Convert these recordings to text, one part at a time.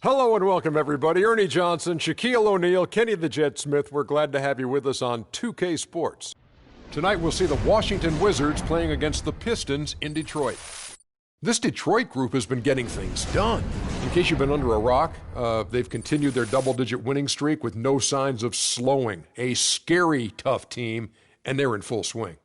Hello and welcome, everybody. Ernie Johnson, Shaquille O'Neal, Kenny the Jet Smith. We're glad to have you with us on 2K Sports. Tonight we'll see the Washington Wizards playing against the Pistons in Detroit. This Detroit group has been getting things done. In case you've been under a rock, they've continued their double-digit winning streak with no signs of slowing. A scary, tough team, and they're in full swing.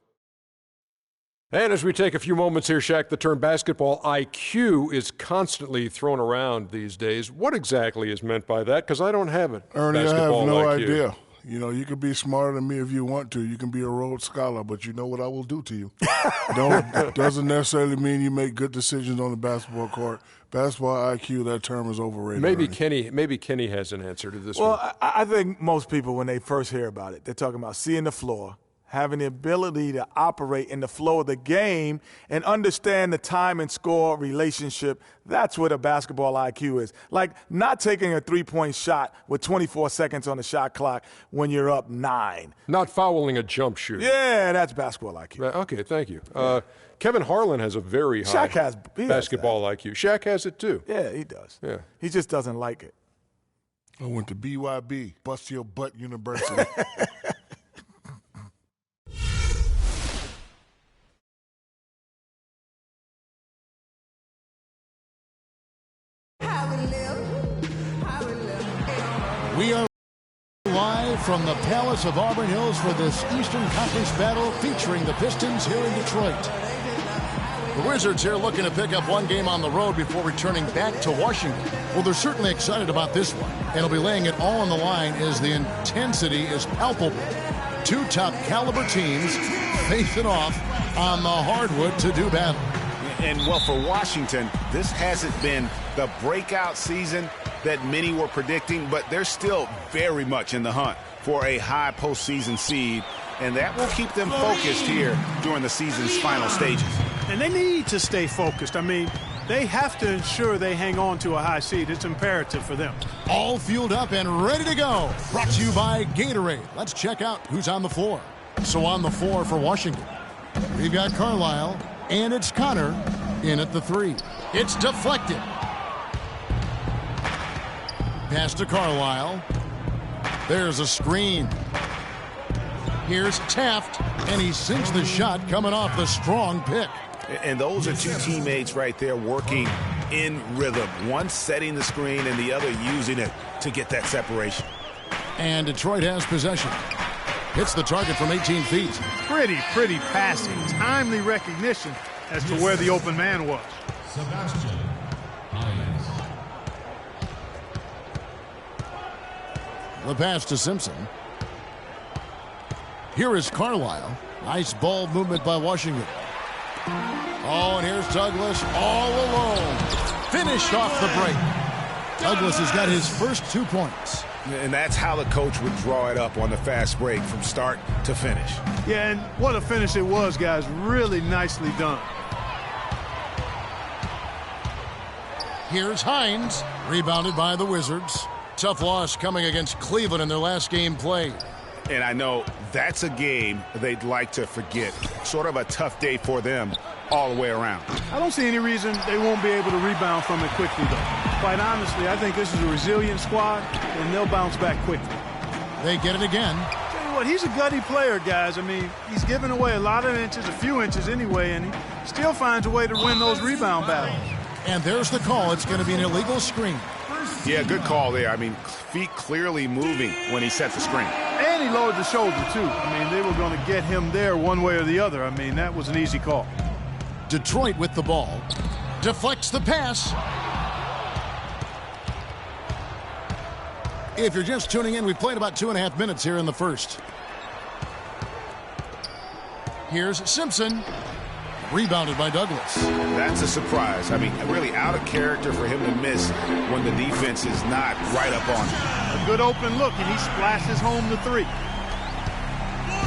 And as we take a few moments here, Shaq, the term basketball IQ is constantly thrown around these days. What exactly is meant by that? Because I don't have it. Ernie, I have no IQ. idea. You know, you can be smarter than me if you want to. You can be a Rhodes Scholar, but you know what I will do to you. Doesn't necessarily mean you make good decisions on the basketball court. Basketball IQ, that term is overrated. Maybe Ernie. Kenny has an answer to this one. Well, I think most people, when they first hear about it, they're talking about seeing the floor, having the ability to operate in the flow of the game and understand the time and score relationship. That's what a basketball IQ is. Like not taking a three-point shot with 24 seconds on the shot clock when you're up 9. Not fouling a jump shoot. Yeah, that's basketball IQ. Okay, thank you. Kevin Harlan has a very high basketball IQ. Shaq has it too. Yeah, he does. Yeah. He just doesn't like it. I went to BYB, Bust Your Butt University. We are live from the Palace of Auburn Hills for this Eastern Conference battle featuring the Pistons here in Detroit. The Wizards here looking to pick up one game on the road before returning back to Washington. Well, they're certainly excited about this one, and they'll be laying it all on the line as the intensity is palpable. Two top caliber teams facing off on the hardwood to do battle. And, well, for Washington, this hasn't been the breakout season that many were predicting, but they're still very much in the hunt for a high postseason seed, and that will keep them focused here during the season's final stages. And they need to stay focused. I mean, they have to ensure they hang on to a high seed. It's imperative for them. All fueled up and ready to go. Brought to you by Gatorade. Let's check out who's on the floor. So on the floor for Washington, we've got Carlisle, and it's Connor in at the 3. It's deflected. Pass to Carlisle. There's a screen. Here's Taft, and he sinks the shot coming off the strong pick. And those are two teammates right there working in rhythm. One setting the screen and the other using it to get that separation. And Detroit has possession. Hits the target from 18 feet. Pretty passing. Timely recognition as to where the open man was. Sebastian Hines. The pass to Simpson. Here is Carlisle. Nice ball movement by Washington. Oh, and here's Douglas all alone. Finished off the break. Douglas has got his first 2 points. And that's how the coach would draw it up on the fast break from start to finish. Yeah, and what a finish it was, guys. Really nicely done. Here's Hines. Rebounded by the Wizards. Tough loss coming against Cleveland in their last game played. And I know that's a game they'd like to forget. Sort of a tough day for them all the way around. I don't see any reason they won't be able to rebound from it quickly, though. Quite honestly, I think this is a resilient squad, and they'll bounce back quickly. They get it again. Tell you what, he's a gutty player, guys. I mean, he's giving away a lot of inches, a few inches anyway, and he still finds a way to win those rebound battles. And there's the call. It's going to be an illegal screen. Yeah, good call there. I mean, feet clearly moving when he set the screen. And he lowered the shoulder, too. I mean, they were going to get him there one way or the other. I mean, that was an easy call. Detroit with the ball. Deflects the pass. If you're just tuning in, we've played about 2.5 minutes here in the first. Here's Simpson. Rebounded by Douglas. That's a surprise. I mean, really out of character for him to miss when the defense is not right up on him. A good open look, and he splashes home the 3.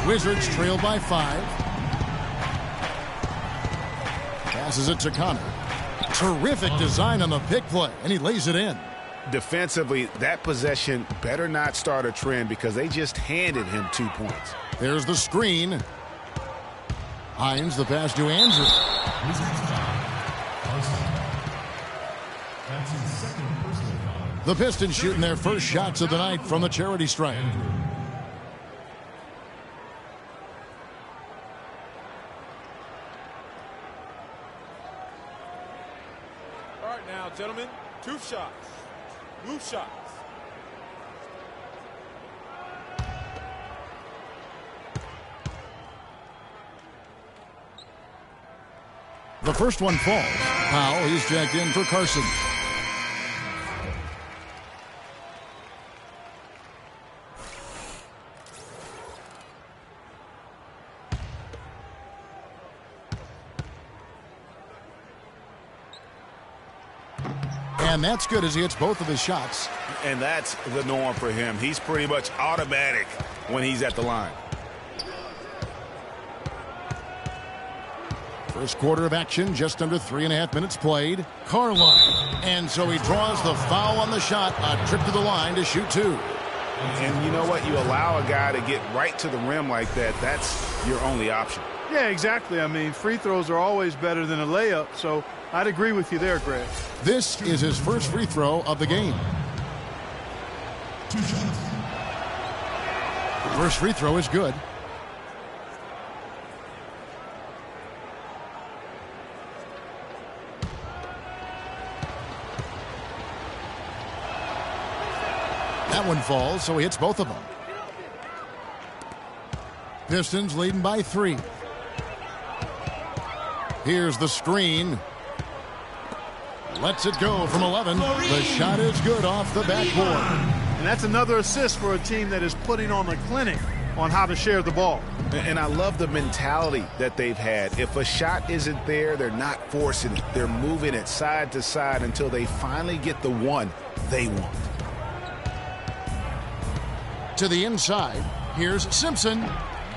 Wizards trail by 5. Passes it to Connor. Terrific design on the pick play, and he lays it in. Defensively, that possession better not start a trend because they just handed him 2 points. There's the screen. Hines, the pass to Andrew. That's his second personal foul. The Pistons shooting their first shots of the night from the charity stripe. All right now, gentlemen, 2 shots. Blue shots. The first one falls. Powell, he's jacked in for Carson. And that's good as he hits both of his shots. And that's the norm for him. He's pretty much automatic when he's at the line. First quarter of action, just under 3.5 minutes played. Carlisle. And so he draws the foul on the shot. A trip to the line to shoot 2. And you know what? You allow a guy to get right to the rim like that. That's your only option. Yeah, exactly. I mean, free throws are always better than a layup, so I'd agree with you there, Greg. This is his first free throw of the game. 2 shots. First free throw is good. That one falls, so he hits both of them. Pistons leading by 3. Here's the screen. Lets it go from 11. The shot is good off the backboard. And that's another assist for a team that is putting on a clinic on how to share the ball. And I love the mentality that they've had. If a shot isn't there, they're not forcing it. They're moving it side to side until they finally get the one they want. To the inside, here's Simpson.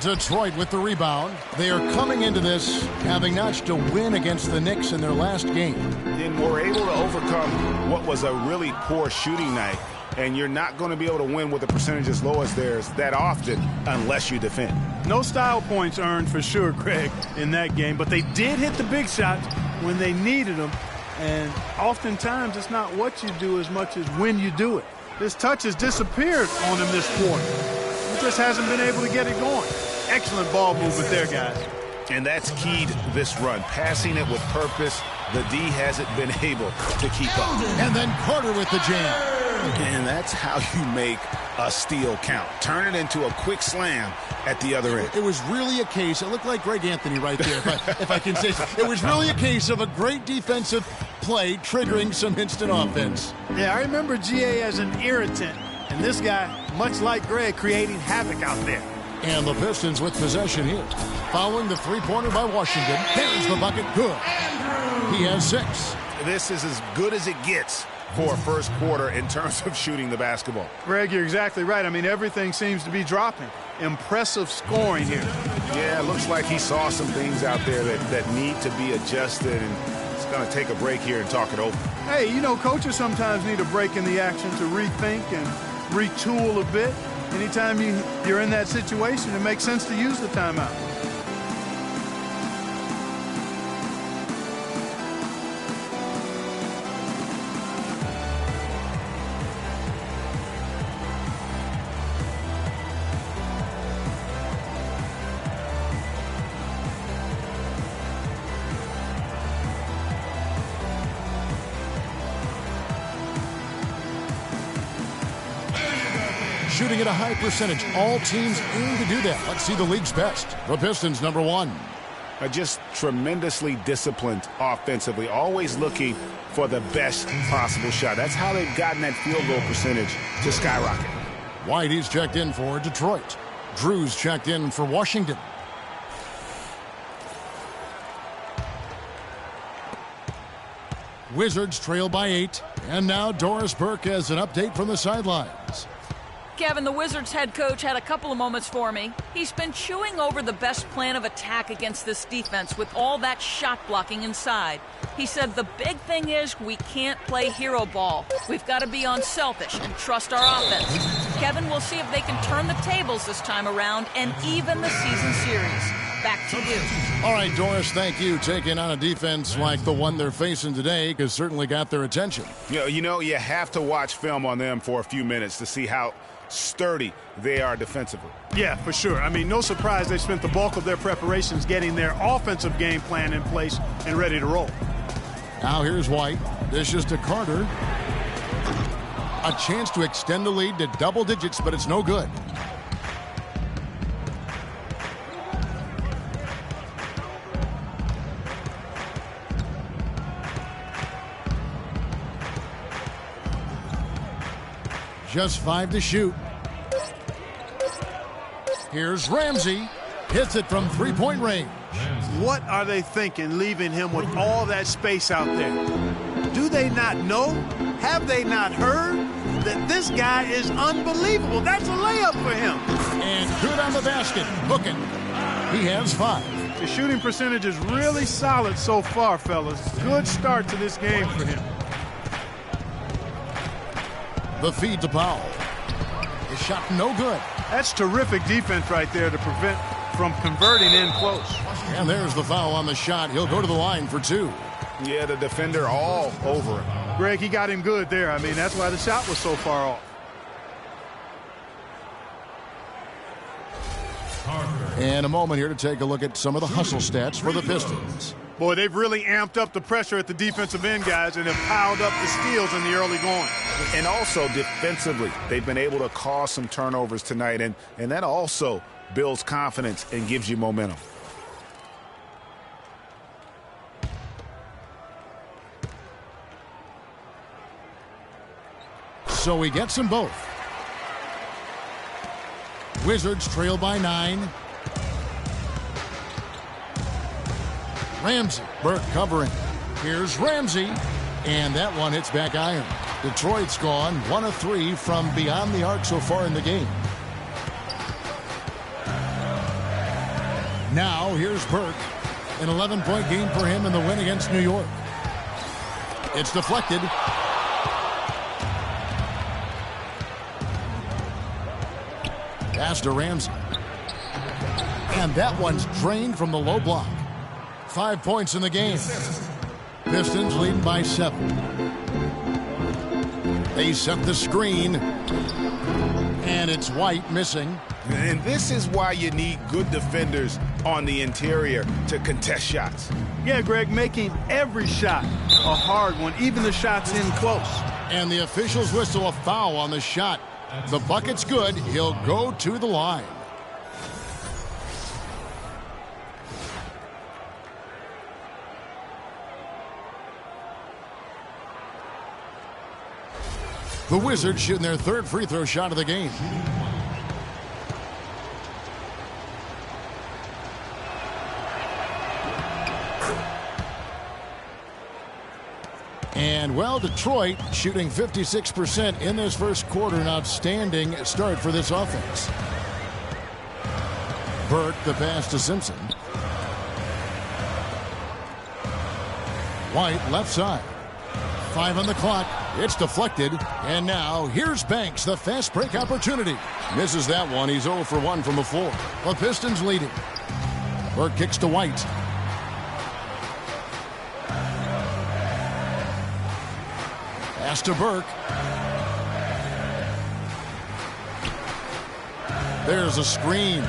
Detroit with the rebound. They are coming into this having notched a win against the Knicks in their last game. And were able to overcome what was a really poor shooting night. And you're not going to be able to win with a percentage as low as theirs that often unless you defend. No style points earned for sure, Greg, in that game. But they did hit the big shots when they needed them. And oftentimes it's not what you do as much as when you do it. His touch has disappeared on him this quarter. He just hasn't been able to get it going. Excellent ball movement there, guys. And that's keyed this run. Passing it with purpose. The D hasn't been able to keep up. And then Carter with the jam. And that's how you make a steal count. Turn it into a quick slam at the other end. It was really a case, it looked like Greg Anthony right there, if I can say so. It was really a case of a great defensive play triggering some instant offense. Yeah, I remember GA as an irritant. And this guy, much like Greg, creating havoc out there. And the Pistons with possession here. Following the three-pointer by Washington. There's the bucket. Good. He has 6. This is as good as it gets for a first quarter in terms of shooting the basketball. Greg, you're exactly right. I mean, everything seems to be dropping. Impressive scoring here. Yeah, it looks like he saw some things out there that need to be adjusted, and it's going to take a break here and talk it over. Hey, you know, coaches sometimes need a break in the action to rethink and retool a bit. Anytime you're in that situation, it makes sense to use the timeout. Shooting at a high percentage. All teams aim to do that. Let's see the league's best. The Pistons, number 1. Just tremendously disciplined offensively, always looking for the best possible shot. That's how they've gotten that field goal percentage to skyrocket. Whitey's checked in for Detroit. Drew's checked in for Washington. Wizards trail by 8. And now Doris Burke has an update from the sidelines. Kevin, the Wizards head coach had a couple of moments for me. He's been chewing over the best plan of attack against this defense with all that shot blocking inside. He said the big thing is we can't play hero ball. We've got to be unselfish and trust our offense. Kevin, we'll see if they can turn the tables this time around and even the season series. back to you. All right, Doris, thank you. Taking on a defense like the one they're facing today has certainly got their attention. You know, you have to watch film on them for a few minutes to see how sturdy they are defensively. Yeah, for sure. I mean, no surprise they spent the bulk of their preparations getting their offensive game plan in place and ready to roll. Now here's White. Dishes to Carter. A chance to extend the lead to double digits, but it's no good. Just 5 to shoot. Here's Ramsey. Hits it from three-point range. What are they thinking leaving him with all that space out there? Do they not know? Have they not heard that this guy is unbelievable? That's a layup for him. And good on the basket. Booking. He has 5. The shooting percentage is really solid so far, fellas. Good start to this game for him. The feed to Powell. His shot no good. That's terrific defense right there to prevent from converting in close. And there's the foul on the shot. He'll go to the line for 2. Yeah, the defender all over him. Greg, he got him good there. I mean, that's why the shot was so far off. And a moment here to take a look at some of the hustle stats for the Pistons. Boy, they've really amped up the pressure at the defensive end, guys, and have piled up the steals in the early going. And also defensively, they've been able to cause some turnovers tonight, and that also builds confidence and gives you momentum. So he gets them both. Wizards trail by 9. Ramsey. Burke covering. Here's Ramsey. And that one hits back iron. Detroit's gone 1 of 3 from beyond the arc so far in the game. Now here's Burke. An 11-point game for him in the win against New York. It's deflected. Pass to Ramsey. And that one's drained from the low block. 5 points in the game. Pistons leading by 7. They set the screen. And it's White missing. And this is why you need good defenders on the interior to contest shots. Yeah, Greg, making every shot a hard one, even the shots in close. And the officials whistle a foul on the shot. The bucket's good. He'll go to the line. The Wizards shooting their 3rd free throw shot of the game. And, well, Detroit shooting 56% in this first quarter. An outstanding start for this offense. Burke, the pass to Simpson. White, left side. 5 on the clock. It's deflected. And now, here's Banks, the fast break opportunity. Misses that one. He's 0 for 1 from the floor. The Pistons leading. Burke kicks to White. Pass to Burke. There's a screen.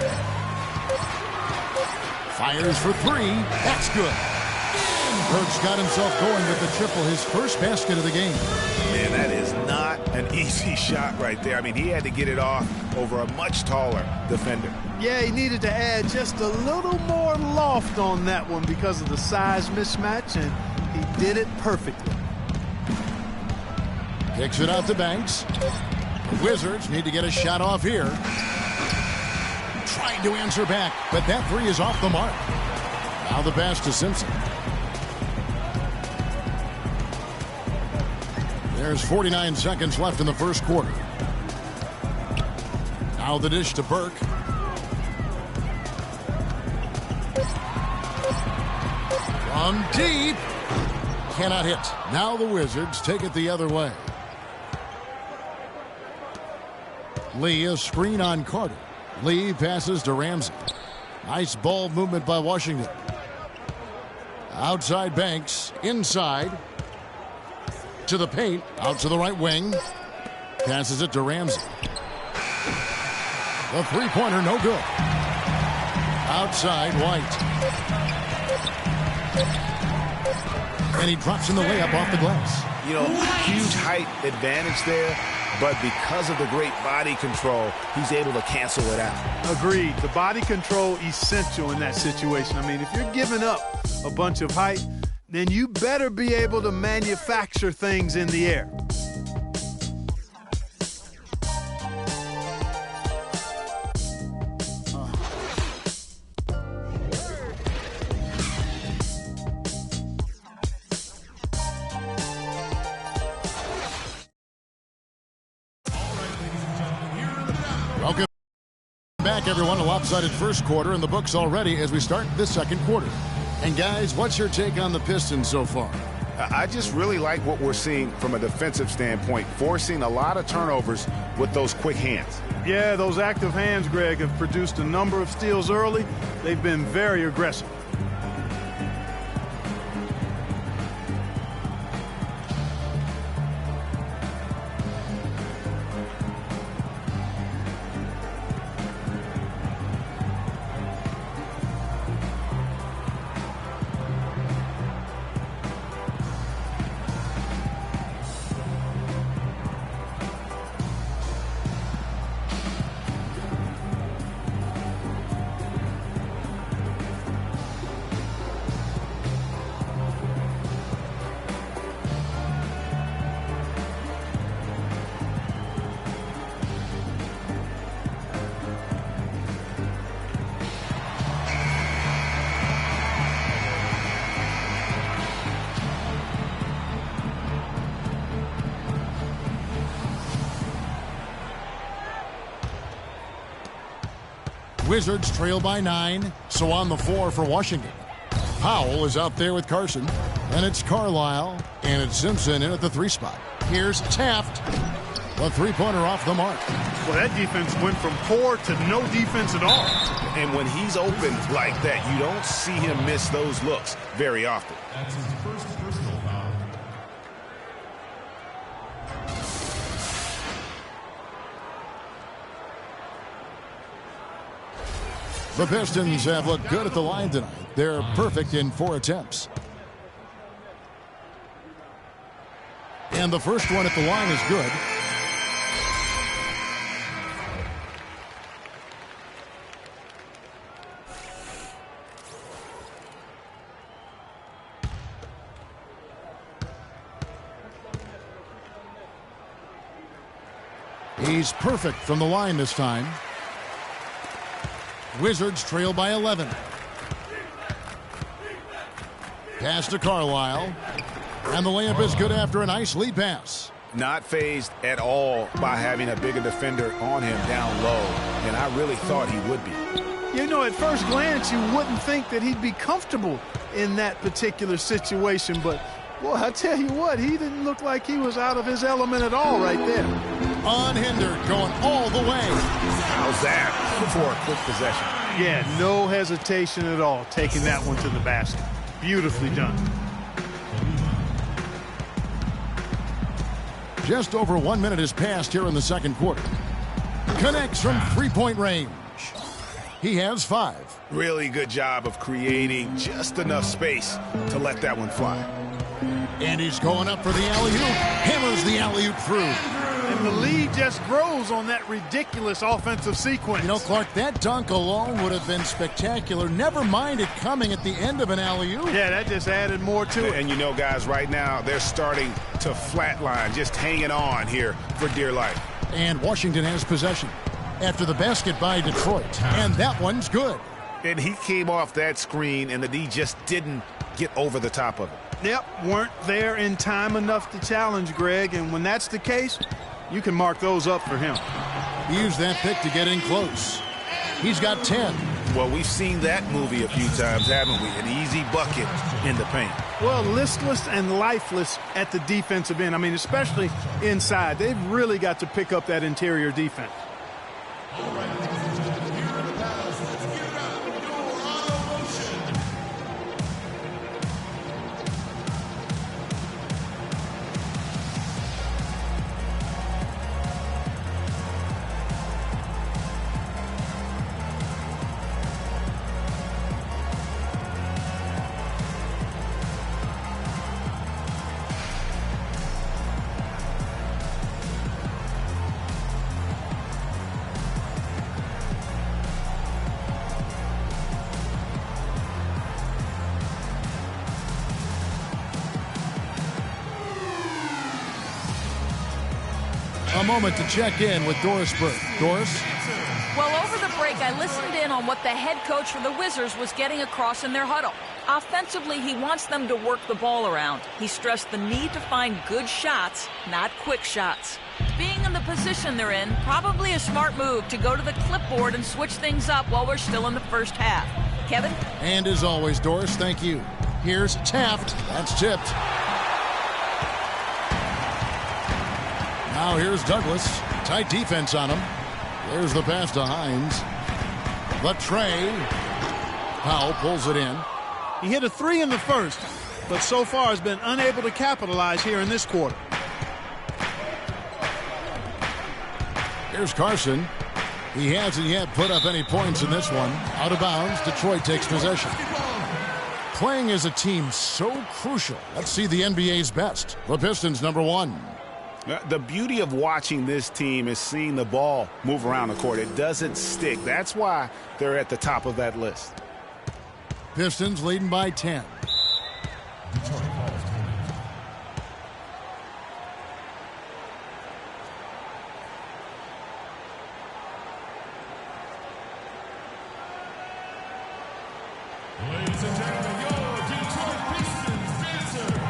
Fires for 3. That's good. Burke's got himself going with the triple, his first basket of the game. Man, that is not an easy shot right there. I mean, he had to get it off over a much taller defender. Yeah, he needed to add just a little more loft on that one because of the size mismatch, and he did it perfectly. Kicks it out to Banks. The Wizards need to get a shot off here. Trying to answer back, but that 3 is off the mark. Now the pass to Simpson. There's 49 seconds left in the first quarter. Now the dish to Burke. From deep. Cannot hit. Now the Wizards take it the other way. Lee, a screen on Carter. Lee passes to Ramsey. Nice ball movement by Washington. Outside Banks, inside. To the paint, out to the right wing. Passes it to Ramsey. The three-pointer, no good. Outside, White. And he drops in the layup off the glass. You know, huge height advantage there, but because of the great body control, he's able to cancel it out. Agreed. The body control essential in that situation. I mean, if you're giving up a bunch of height, then you better be able to manufacture things in the air. Welcome back, everyone. A lopsided first quarter in the books already as we start this second quarter. And guys, what's your take on the Pistons so far? I just really like what we're seeing from a defensive standpoint, forcing a lot of turnovers with those quick hands. Yeah, those active hands, Greg, have produced a number of steals early. They've been very aggressive. Wizards trail by 9, so on the floor for Washington. Powell is out there with Carson, and it's Carlisle, and it's Simpson in at the 3 spot. Here's Taft. The three-pointer off the mark. Well, that defense went from poor to no defense at all. And when he's open like that, you don't see him miss those looks very often. That's his first personal foul. The Pistons have looked good at the line tonight. They're perfect in 4 attempts. And the first one at the line is good. He's perfect from the line this time. Wizards trail by 11. Pass to Carlisle. And the layup is good after a nice lead pass. Not fazed at all by having a bigger defender on him down low, and I really thought he would be. You know, at first glance, you wouldn't think that he'd be comfortable in that particular situation, but, boy, I tell you what, he didn't look like he was out of his element at all right there. Unhindered, going all the way. How's that for a quick possession? Yeah, no hesitation at all, taking that one to the basket. Beautifully done. Just over 1 minute has passed here in the second quarter. Connects from three-point range. He has 5. Really good job of creating just enough space to let that one fly. And he's going up for the alley-oop. Hammers the alley-oop through. And the lead just grows on that ridiculous offensive sequence. You know, Clark, that dunk alone would have been spectacular. Never mind it coming at the end of an alley-oop. Yeah, that just added more to it. And you know, guys, right now they're starting to flatline, just hanging on here for dear life. And Washington has possession after the basket by Detroit. And that one's good. And he came off that screen, and the D just didn't get over the top of it. Yep, weren't there in time enough to challenge, Greg. And when that's the case, you can mark those up for him. He used that pick to get in close. He's got 10. Well, we've seen that movie a few times, haven't we? An easy bucket in the paint. Well, listless and lifeless at the defensive end. I mean, especially inside. They've really got to pick up that interior defense. A moment to check in with Doris Burke. Doris? Well, over the break, I listened in on what the head coach for the Wizards was getting across in their huddle. Offensively, he wants them to work the ball around. He stressed the need to find good shots, not quick shots. Being in the position they're in, probably a smart move to go to the clipboard and switch things up while we're still in the first half. Kevin? And as always, Doris, thank you. Here's Taft. That's tipped. Now here's Douglas. Tight defense on him. There's the pass to Hines. The tray. Powell pulls it in. He hit a 3 in the first, but so far has been unable to capitalize here in this quarter. Here's Carson. He hasn't yet put up any points in this one. Out of bounds, Detroit takes possession. Playing as a team so crucial. Let's see the NBA's best. The Pistons, number 1. The beauty of watching this team is seeing the ball move around the court. It doesn't stick. That's why they're at the top of that list. Pistons leading by 10. Ladies and gentlemen, your Detroit Pistons dancers.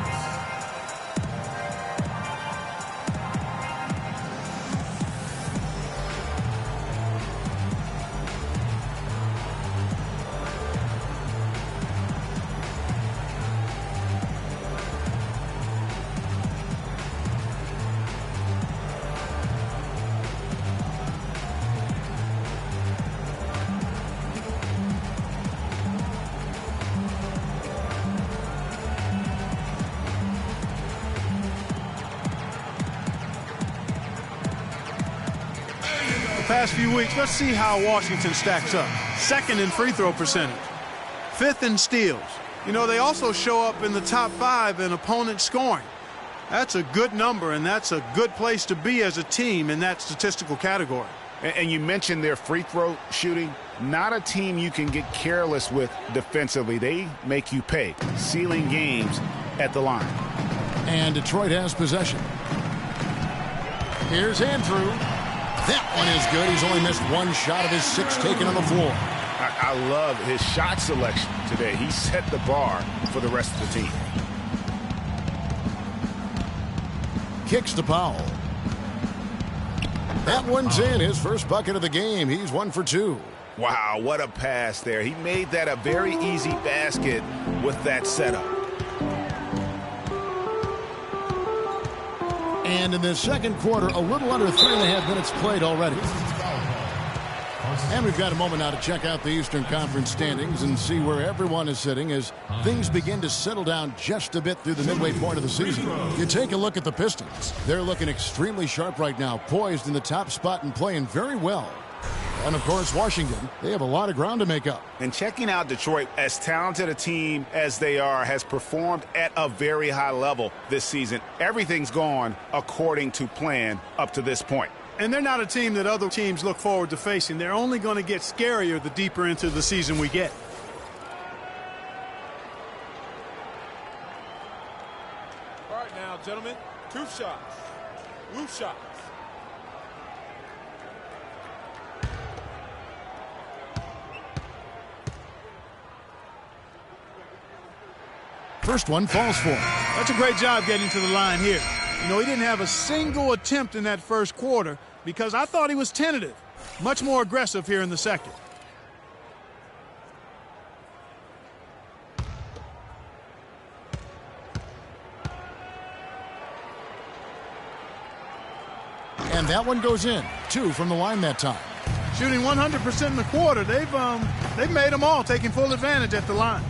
Past few weeks, let's see how Washington stacks up. 2nd in free throw percentage, 5th in steals. You know, they also show up in the top 5 in opponent scoring. That's a good number, and that's a good place to be as a team in that statistical category. And you mentioned their free throw shooting. Not a team you can get careless with defensively. They make you pay. Sealing games at the line. And Detroit has possession. Here's Andrew. That one is good. He's only missed 1 shot of his 6 taken on the floor. I love his shot selection today. He set the bar for the rest of the team. Kicks to Powell. That one's in. His first bucket of the game. He's 1 for 2. Wow, what a pass there. He made that a very easy basket with that setup. And in the second quarter, a little under 3.5 minutes played already. And we've got a moment now to check out the Eastern Conference standings and see where everyone is sitting as things begin to settle down just a bit through the midway point of the season. You take a look at the Pistons. They're looking extremely sharp right now, poised in the top spot and playing very well. And, of course, Washington, they have a lot of ground to make up. And checking out Detroit, as talented a team as they are, has performed at a very high level this season. Everything's gone according to plan up to this point. And they're not a team that other teams look forward to facing. They're only going to get scarier the deeper into the season we get. All right now, gentlemen, 2 shots. Loose shots. First one falls for him. That's a great job getting to the line here. You know, he didn't have a single attempt in that first quarter because I thought he was tentative. Much more aggressive here in the second. And that one goes in. 2 from the line that time. Shooting 100% in the quarter. They've made them all, taking full advantage at the line.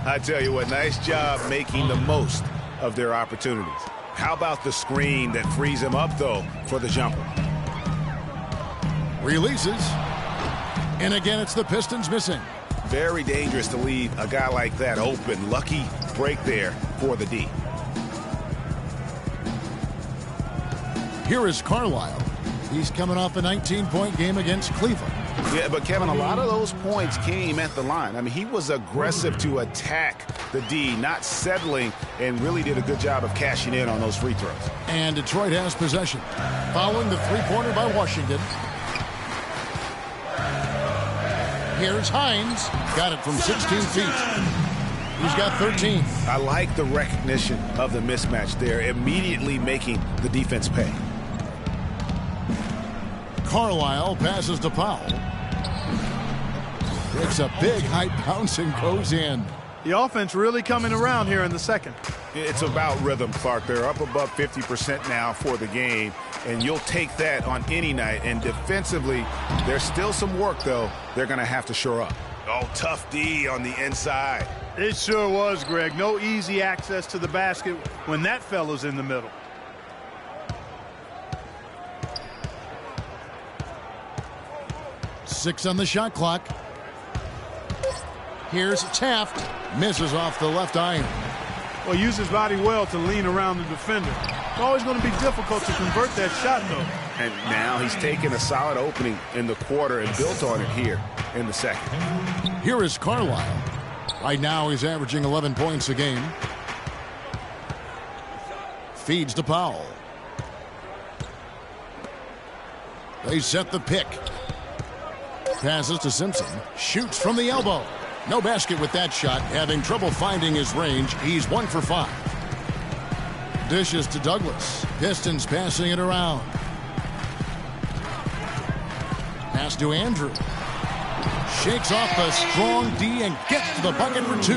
I tell you what, nice job making the most of their opportunities. How about the screen that frees him up, though, for the jumper? Releases. And again, it's the Pistons missing. Very dangerous to leave a guy like that open. Lucky break there for the D. Here is Carlisle. He's coming off a 19-point game against Cleveland. Yeah, but Kevin, a lot of those points came at the line. I mean, he was aggressive to attack the D, not settling, and really did a good job of cashing in on those free throws. And Detroit has possession. Following the three-pointer by Washington. Here's Hines. Got it from 16 feet. He's got 13. I like the recognition of the mismatch there, immediately making the defense pay. Carlisle passes to Powell. Takes a big high bounce and goes in. The offense really coming around here in the second. It's about rhythm, Clark. They're up above 50% now for the game, and you'll take that on any night. And defensively, there's still some work, though, they're going to have to shore up. Oh, tough D on the inside. It sure was, Greg. No easy access to the basket when that fella's in the middle. Six on the shot clock. Here's Taft. Misses off the left iron. Well, use his body well to lean around the defender. It's always going to be difficult to convert that shot, though. And now he's taken a solid opening in the quarter and built on it here in the second. Here is Carlisle. Right now he's averaging 11 points a game. Feeds to Powell. They set the pick. Passes to Simpson. Shoots from the elbow. No basket with that shot. Having trouble finding his range. He's 1 for 5. Dishes to Douglas. Pistons passing it around. Pass to Andrew. Shakes off a strong D and gets to the bucket for 2.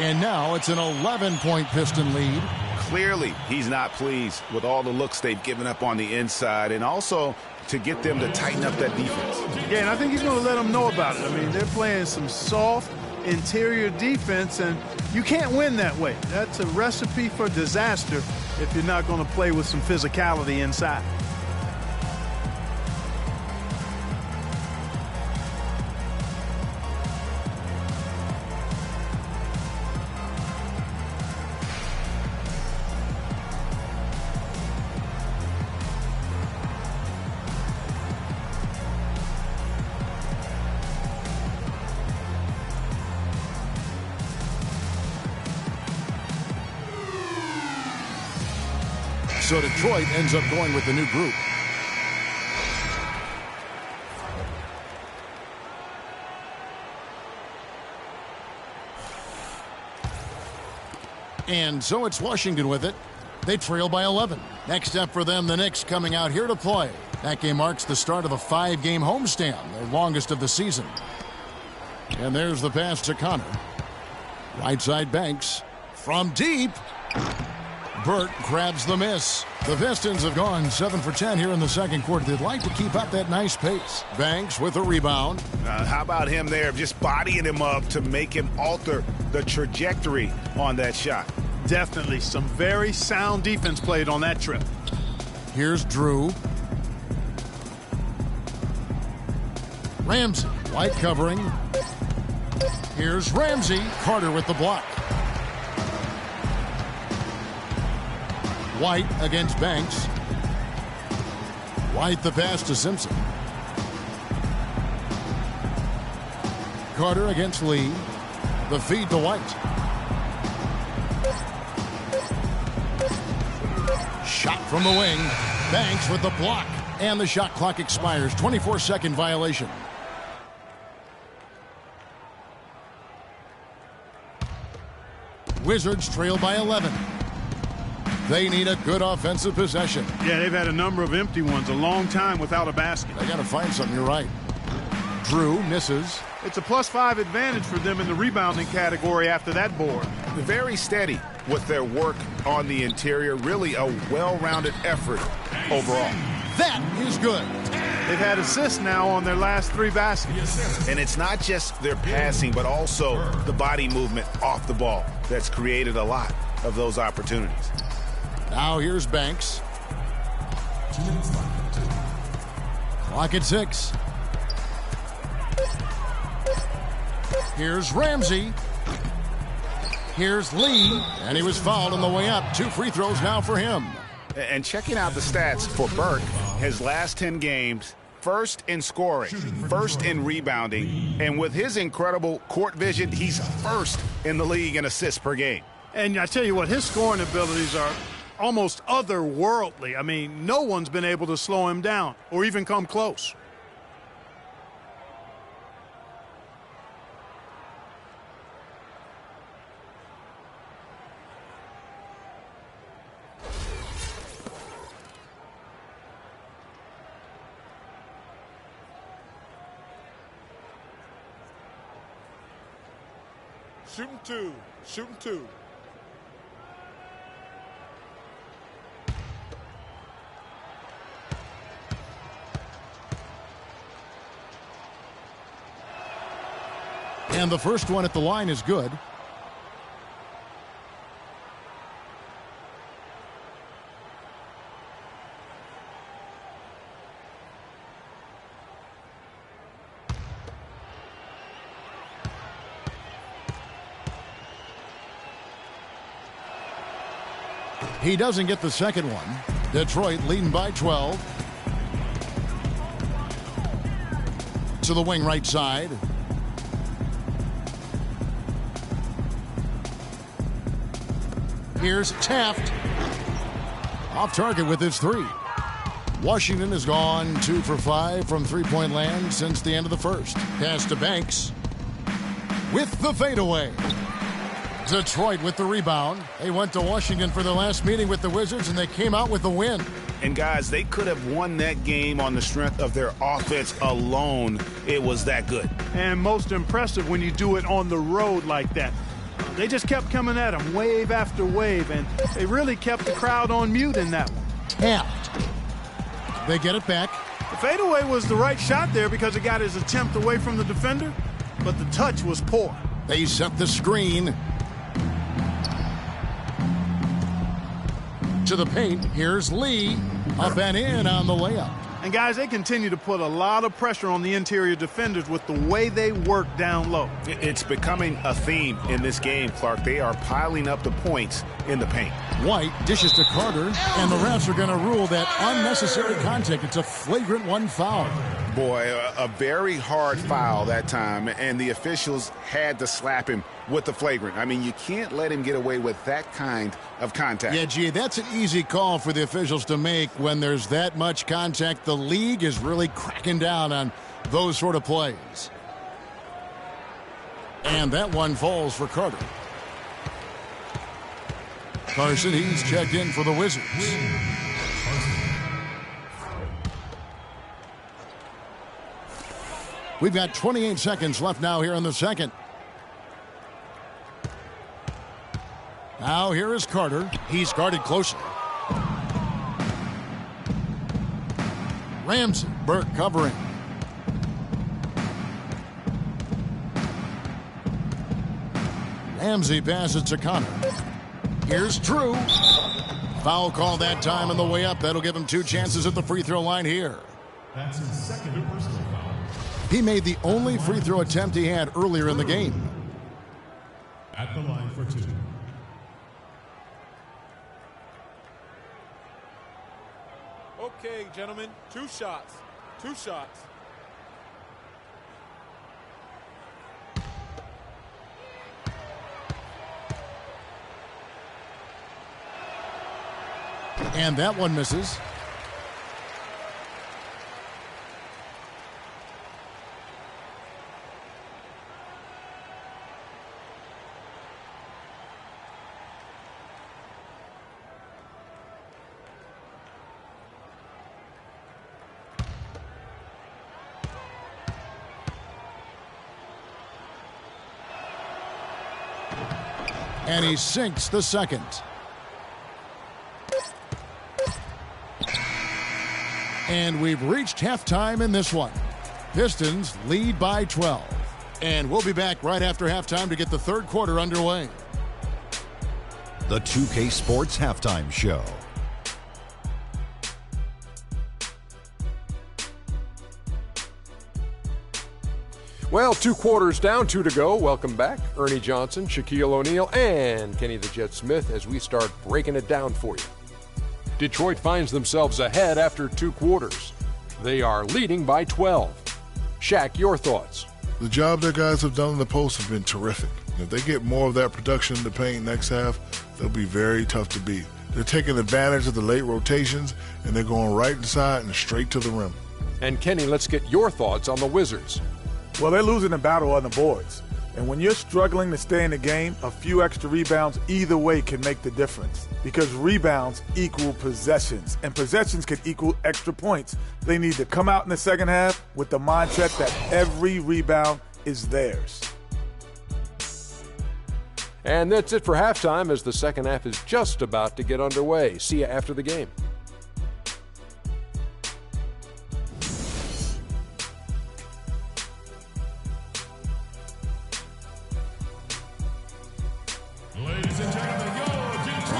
And now it's an 11-point Piston lead. Clearly, he's not pleased with all the looks they've given up on the inside, and also to get them to tighten up that defense. Yeah, and I think he's going to let them know about it. I mean, they're playing some soft interior defense, and you can't win that way. That's a recipe for disaster if you're not going to play with some physicality inside. So Detroit ends up going with the new group. And so it's Washington with it. They trail by 11. Next up for them, the Knicks coming out here to play. That game marks the start of a 5-game homestand, their longest of the season. And there's the pass to Connor. Right side Banks. From deep. Burt grabs the miss. The Pistons have gone 7 for 10 here in the second quarter. They'd like to keep up that nice pace. Banks with a rebound. How about him there, just bodying him up to make him alter the trajectory on that shot? Definitely some very sound defense played on that trip. Here's Drew. Ramsey, White covering. Here's Ramsey. Carter with the block. White against Banks. White the pass to Simpson. Carter against Lee. The feed to White. Shot from the wing. Banks with the block. And the shot clock expires. 24-second violation. Wizards trail by 11. They need a good offensive possession. Yeah, they've had a number of empty ones, a long time without a basket. They got to find something, you're right. Drew misses. It's a +5 advantage for them in the rebounding category after that board. Very steady with their work on the interior. Really a well-rounded effort overall. That is good. They've had assists now on their last 3 baskets. And it's not just their passing, but also the body movement off the ball that's created a lot of those opportunities. Now here's Banks. Clock at 6. Here's Ramsey. Here's Lee. And he was fouled on the way up. 2 free throws now for him. And checking out the stats for Burke, his last 10 games, first in scoring, first in rebounding, and with his incredible court vision, he's first in the league in assists per game. And I tell you what, his scoring abilities are almost otherworldly. I mean, no one's been able to slow him down or even come close. Shooting two. Shooting two. And the first one at the line is good. He doesn't get the second one. Detroit leading by 12. To the wing right side. Here's Taft. Off target with his three. Washington has gone 2 for 5 from three-point land since the end of the first. Pass to Banks. With the fadeaway. Detroit with the rebound. They went to Washington for their last meeting with the Wizards, and they came out with the win. And guys, they could have won that game on the strength of their offense alone. It was that good. And most impressive when you do it on the road like that. They just kept coming at him wave after wave, and they really kept the crowd on mute in that one. Tapped. They get it back. The fadeaway was the right shot there because it got his attempt away from the defender, but the touch was poor. They set the screen. To the paint, here's Lee. Up and in on the layup. And guys, they continue to put a lot of pressure on the interior defenders with the way they work down low. It's becoming a theme in this game, Clark. They are piling up the points in the paint. White dishes to Carter, and the refs are going to rule that unnecessary contact. It's a flagrant one foul. Boy, a very hard foul that time, and the officials had to slap him with the flagrant. I mean, you can't let him get away with that kind of contact. Yeah, gee, that's an easy call for the officials to make when there's that much contact. The league is really cracking down on those sort of plays. And that one falls for Carter. Carson, he's checked in for the Wizards. We've got 28 seconds left now here in the second. Now here is Carter. He's guarded closely. Ramsey, Burke covering. Ramsey passes to Connor. Here's Drew. Foul call that time on the way up. That'll give him 2 chances at the free throw line here. That's his second personal foul. He made the only free throw attempt he had earlier in the game. At the line for 2. Okay, gentlemen, 2 shots. 2 shots. And that one misses. And he sinks the second. And we've reached halftime in this one. Pistons lead by 12. And we'll be back right after halftime to get the third quarter underway. The 2K Sports Halftime Show. Well, 2 quarters down, 2 to go. Welcome back. Ernie Johnson, Shaquille O'Neal, and Kenny the Jet Smith as we start breaking it down for you. Detroit finds themselves ahead after 2 quarters. They are leading by 12. Shaq, your thoughts? The job that guys have done in the post has been terrific. If they get more of that production in the paint next half, they'll be very tough to beat. They're taking advantage of the late rotations, and they're going right inside and straight to the rim. And Kenny, let's get your thoughts on the Wizards. Well, they're losing the battle on the boards. And when you're struggling to stay in the game, a few extra rebounds either way can make the difference. Because rebounds equal possessions, and possessions can equal extra points. They need to come out in the second half with the mindset that every rebound is theirs. And that's it for halftime, as the second half is just about to get underway. See you after the game.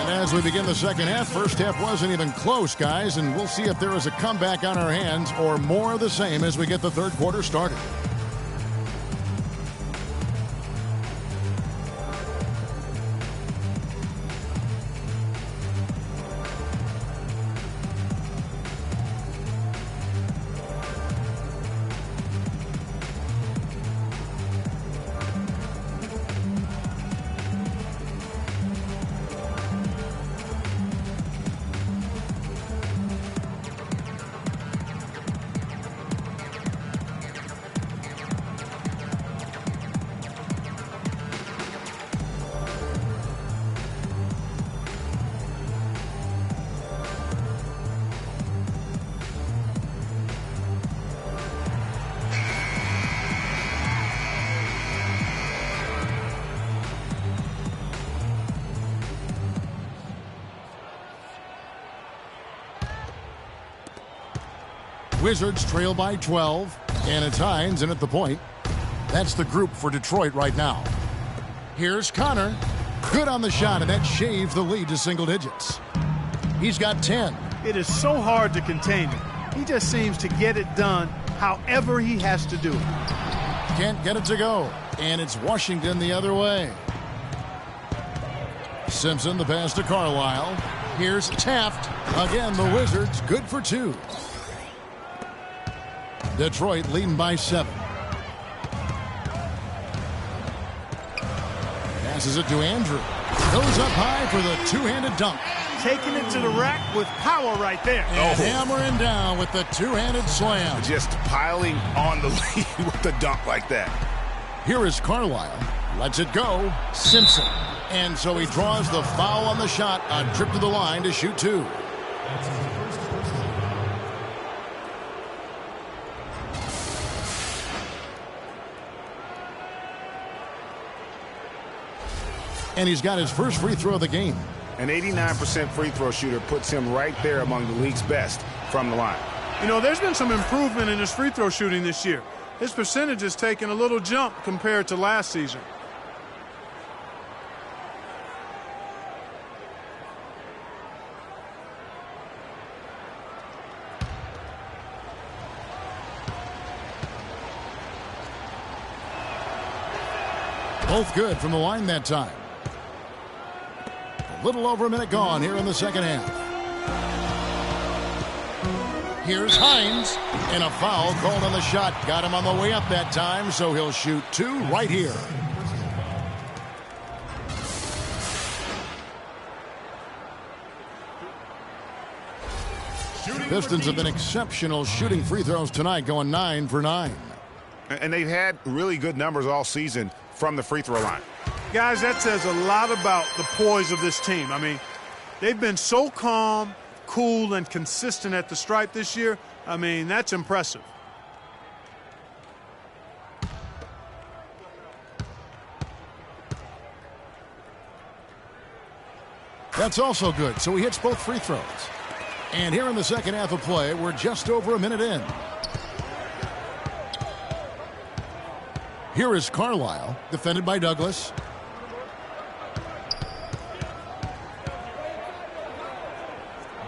As we begin the second half, first half wasn't even close, guys, and we'll see if there is a comeback on our hands or more of the same as we get the third quarter started. Wizards trail by 12, and it's Hines in at the point. That's the group for Detroit right now. Here's Connor. Good on the shot, and that shaves the lead to single digits. He's got 10. It is so hard to contain him. He just seems to get it done however he has to do it. Can't get it to go, and it's Washington the other way. Simpson, the pass to Carlisle. Here's Taft. Again, the Wizards good for 2. Detroit leading by 7. Passes it to Andrew. Goes up high for the two-handed dunk. Taking it to the rack with power right there. And hammering down with the two-handed slam. Just piling on the lead with the dunk like that. Here is Carlisle. Lets it go. Simpson. And so he draws the foul on the shot. A trip to the line to shoot 2. And he's got his first free throw of the game. An 89% free throw shooter puts him right there among the league's best from the line. You know, there's been some improvement in his free throw shooting this year. His percentage has taken a little jump compared to last season. Both good from the line that time. A little over a minute gone here in the second half. Here's Hines, and a foul called on the shot. Got him on the way up that time, so he'll shoot 2 right here. Pistons have been exceptional shooting free throws tonight, going 9 for 9. And they've had really good numbers all season from the free throw line. Guys, that says a lot about the poise of this team. I mean, they've been so calm, cool, and consistent at the stripe this year. I mean, that's impressive. That's also good, so he hits both free throws. And here in the second half of play, we're just over a minute in. Here is Carlisle, defended by Douglas.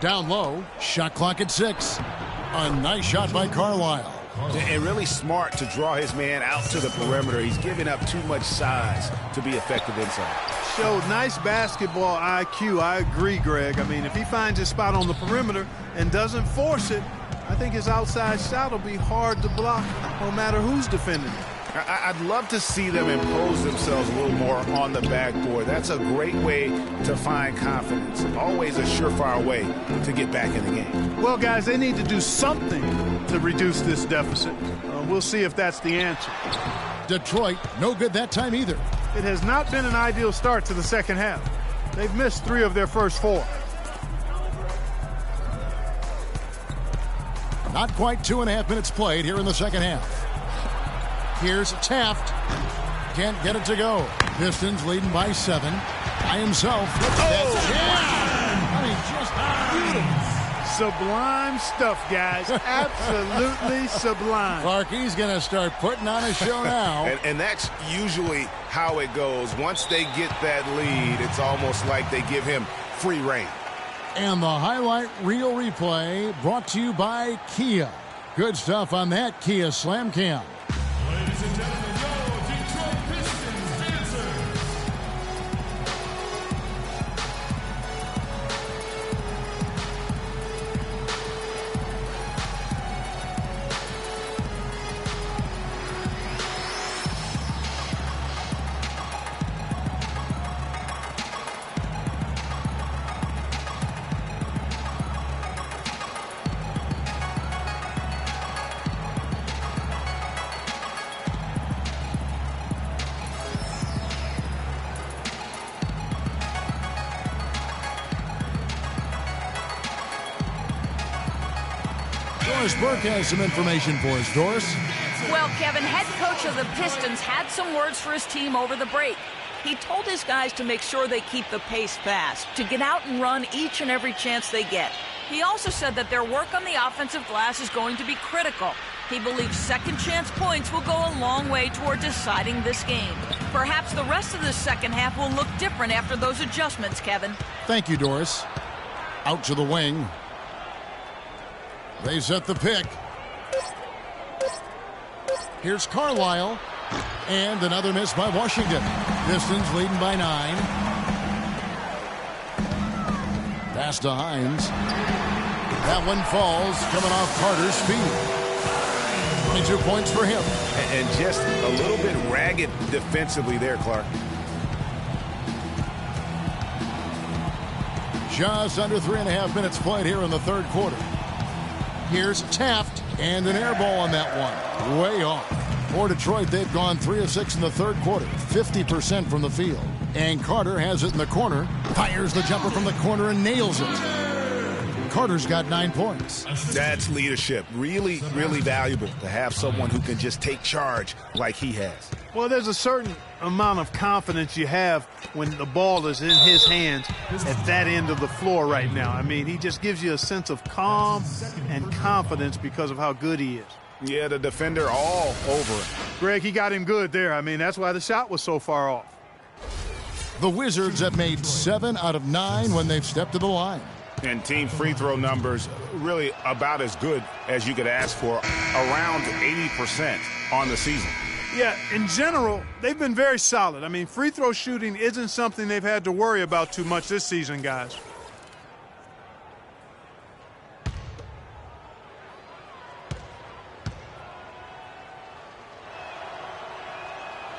Down low, shot clock at 6. A nice shot by Carlisle. And really smart to draw his man out to the perimeter. He's giving up too much size to be effective inside. Showed nice basketball IQ. I agree, Greg. I mean, if he finds his spot on the perimeter and doesn't force it, I think his outside shot will be hard to block no matter who's defending it. I'd love to see them impose themselves a little more on the backboard. That's a great way to find confidence. Always a surefire way to get back in the game. Well, guys, they need to do something to reduce this deficit. We'll see if that's the answer. Detroit, no good that time either. It has not been an ideal start to the second half. They've missed 3 of their first 4. Not quite 2.5 minutes played here in the second half. Here's Taft. Can't get it to go. Pistons leading by 7. By himself. I mean, just beautiful. Sublime stuff, guys. Absolutely sublime. Clarkie's going to start putting on a show now. And that's usually how it goes. Once they get that lead, it's almost like they give him free reign. And the highlight reel replay brought to you by Kia. Good stuff on that Kia Slam Cam. Ladies and gentlemen, your Detroit Pistons dancers. Doris Burke has some information for us. Doris? Well, Kevin, head coach of the Pistons had some words for his team over the break. He told his guys to make sure they keep the pace fast, to get out and run each and every chance they get. He also said that their work on the offensive glass is going to be critical. He believes second chance points will go a long way toward deciding this game. Perhaps the rest of the second half will look different after those adjustments, Kevin. Thank you, Doris. Out to the wing. They set the pick. Here's Carlisle. And another miss by Washington. Pistons leading by 9. Pass to Hines. That one falls, coming off Carter's speed. 22 points for him. And just a little bit ragged defensively there, Clark. Just under 3.5 minutes played here in the third quarter. Here's Taft, and an air ball on that one. Way off. For Detroit, they've gone 3 of 6 in the third quarter, 50% from the field. And Carter has it in the corner, fires the jumper from the corner and nails it. Carter's got 9 points. That's leadership. Really, really valuable to have someone who can just take charge like he has. Well, there's a certain amount of confidence you have when the ball is in his hands at that end of the floor right now. I mean, he just gives you a sense of calm and confidence because of how good he is. Yeah, the defender all over him. Greg, he got him good there. I mean, that's why the shot was so far off. The Wizards have made 7 out of 9 when they've stepped to the line. And team free throw numbers really about as good as you could ask for, around 80% on the season. Yeah, in general, they've been very solid. I mean, free throw shooting isn't something they've had to worry about too much this season, guys.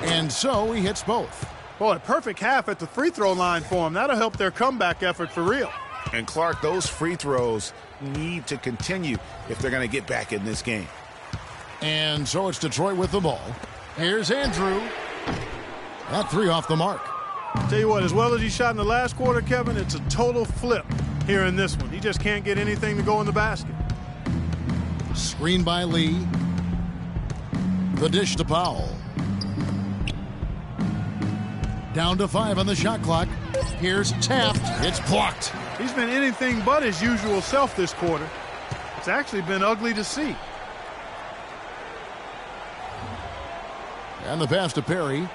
And so he hits both. Boy, a perfect half at the free throw line for him. That'll help their comeback effort for real. And Clark, those free throws need to continue if they're going to get back in this game. And so it's Detroit with the ball. Here's Andrew. That 3 off the mark. Tell you what, as well as he shot in the last quarter, Kevin, it's a total flip here in this one. He just can't get anything to go in the basket. Screen by Lee. The dish to Powell. Down to 5 on the shot clock. Here's Taft. It's blocked. He's been anything but his usual self this quarter. It's actually been ugly to see. And the pass to Perry.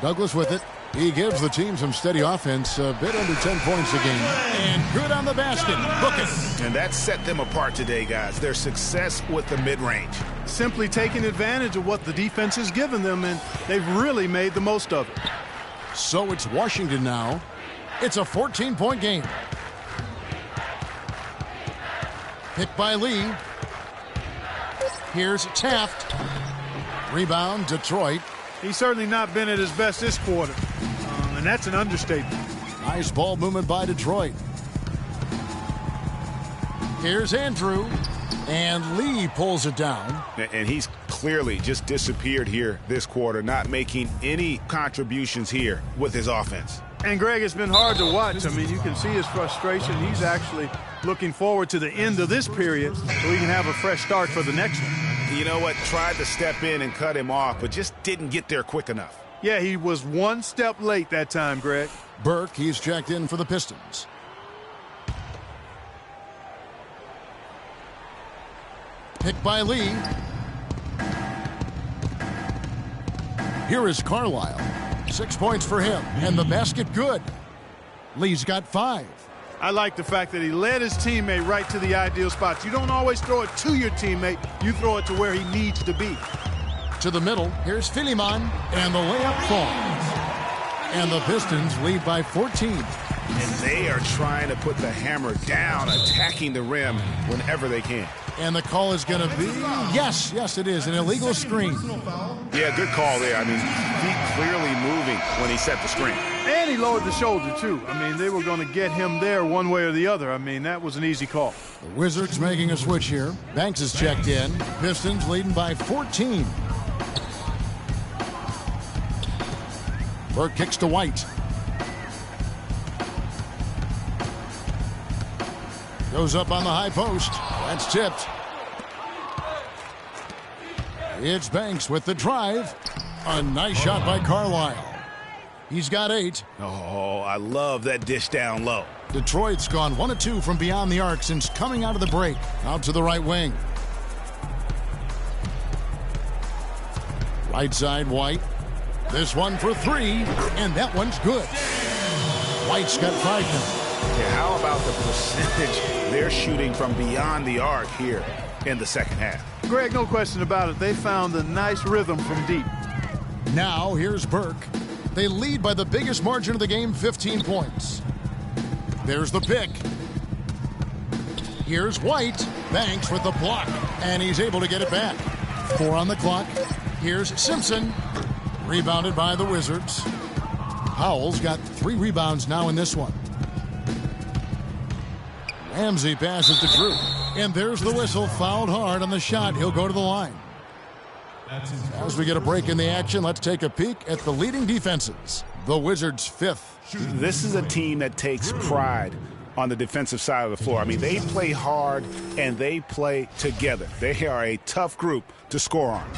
Douglas with it. He gives the team some steady offense, a bit under 10 points a game. And good on the basket. Book it. And that set them apart today, guys. Their success with the mid-range. Simply taking advantage of what the defense has given them, and they've really made the most of it. So it's Washington now. It's a 14-point game. Picked by Lee. Here's Taft. Rebound, Detroit. He's certainly not been at his best this quarter, and that's an understatement. Nice ball movement by Detroit. Here's Andrew. And Lee pulls it down. And he's clearly just disappeared here this quarter, not making any contributions here with his offense. And, Greg, it's been hard to watch. I mean, you can see his frustration. He's actually looking forward to the end of this period so he can have a fresh start for the next one. You know what? Tried to step in and cut him off, but just didn't get there quick enough. Yeah, he was one step late that time, Greg. Burke, he's checked in for the Pistons. Picked by Lee. Here is Carlisle. 6 points for him, and the basket good. Lee's got 5. I like the fact that he led his teammate right to the ideal spots. You don't always throw it to your teammate. You throw it to where he needs to be. To the middle, here's Philemon, and the layup falls. And the Pistons lead by 14. And they are trying to put the hammer down, attacking the rim whenever they can. And the call is going to be, yes, it is, an illegal screen. Yeah, good call there. I mean, feet clearly moving when he set the screen. And he lowered the shoulder, too. I mean, they were going to get him there one way or the other. I mean, that was an easy call. The Wizards making a switch here. Banks is checked in. Pistons leading by 14. Burke kicks to White. Goes up on the high post. That's tipped. It's Banks with the drive. A nice shot by Carlisle. He's got 8. Oh, I love that dish down low. Detroit's gone 1 of 2 from beyond the arc since coming out of the break. Out to the right wing. Right side, White. This one for 3, and that one's good. White's got 5 now. Yeah, how about the percentage they're shooting from beyond the arc here in the second half? Greg, no question about it. They found a nice rhythm from deep. Now here's Burke. They lead by the biggest margin of the game, 15 points. There's the pick. Here's White. Banks with the block, and he's able to get it back. 4 on the clock. Here's Simpson. Rebounded by the Wizards. Powell's got 3 rebounds now in this one. Ramsey passes to Drew. And there's the whistle. Fouled hard on the shot. He'll go to the line. As we get a break in the action, let's take a peek at the leading defenses. The Wizards 5th. This is a team that takes pride on the defensive side of the floor. I mean, they play hard and they play together. They are a tough group to score on.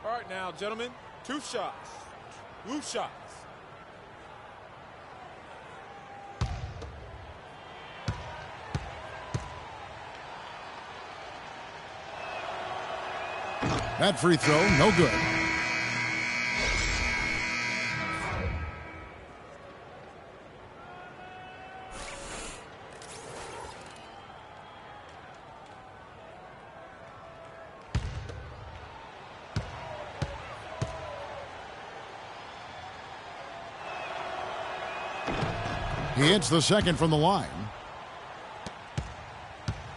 All right, now, gentlemen, 2 shots. Loose shots. That free throw, no good. He hits the second from the line.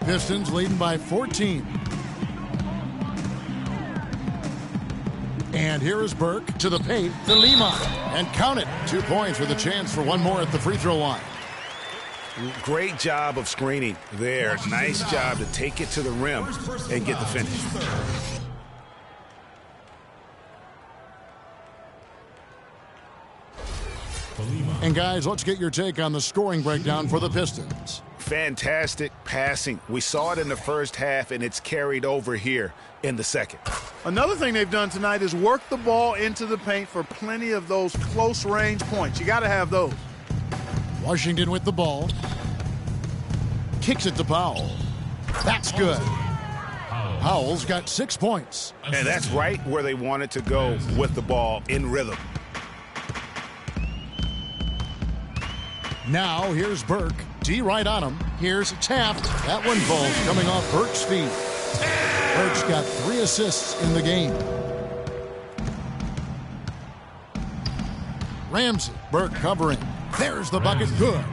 Pistons leading by 14. And here is Burke to the paint to Lima. And count it. 2 points with a chance for 1 more at the free throw line. Great job of screening there. Nice job to take it to the rim and get the finish. And guys, let's get your take on the scoring breakdown for the Pistons. Fantastic passing. We saw it in the first half, and it's carried over here in the second. Another thing they've done tonight is work the ball into the paint for plenty of those close-range points. You got to have those. Washington with the ball. Kicks it to Powell. That's good. Howell's got 6 points. And that's right where they wanted to go with the ball, in rhythm. Now here's Burke. D right on him. Here's Taft. That one falls coming off Burke's feet. Burke's got 3 assists in the game. Ramsey. Burke covering. There's the bucket. Good.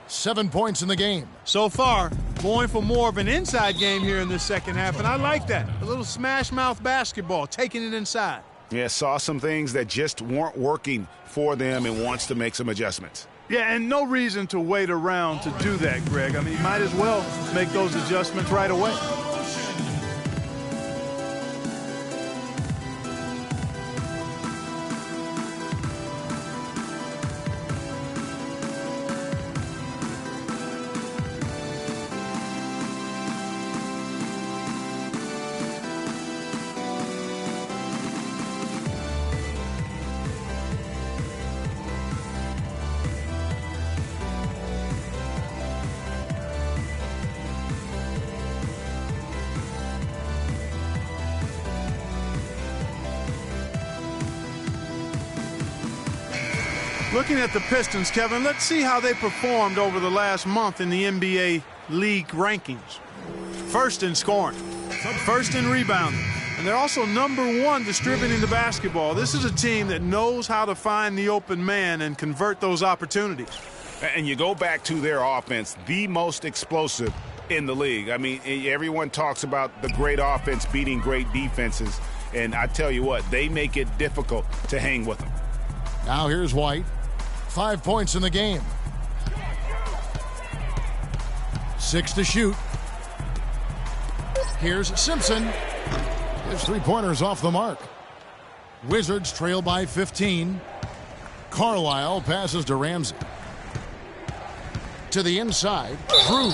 7 points in the game. So far, going for more of an inside game here in this second half, and I like that. A little smash mouth basketball, taking it inside. Yeah, saw some things that just weren't working for them and wants to make some adjustments. Yeah, and no reason to wait around to do that, Greg. I mean, you might as well make those adjustments right away. Looking at the Pistons, Kevin, let's see how they performed over the last month in the NBA league rankings. First in scoring, first in rebounding, and they're also #1 distributing the basketball. This is a team that knows how to find the open man and convert those opportunities. And you go back to their offense, the most explosive in the league. I mean, everyone talks about the great offense beating great defenses, and I tell you what, they make it difficult to hang with them. Now here's White. 5 points in the game. 6 to shoot. Here's Simpson. His 3-pointers off the mark. Wizards trail by 15. Carlisle passes to Ramsey. To the inside, Drew.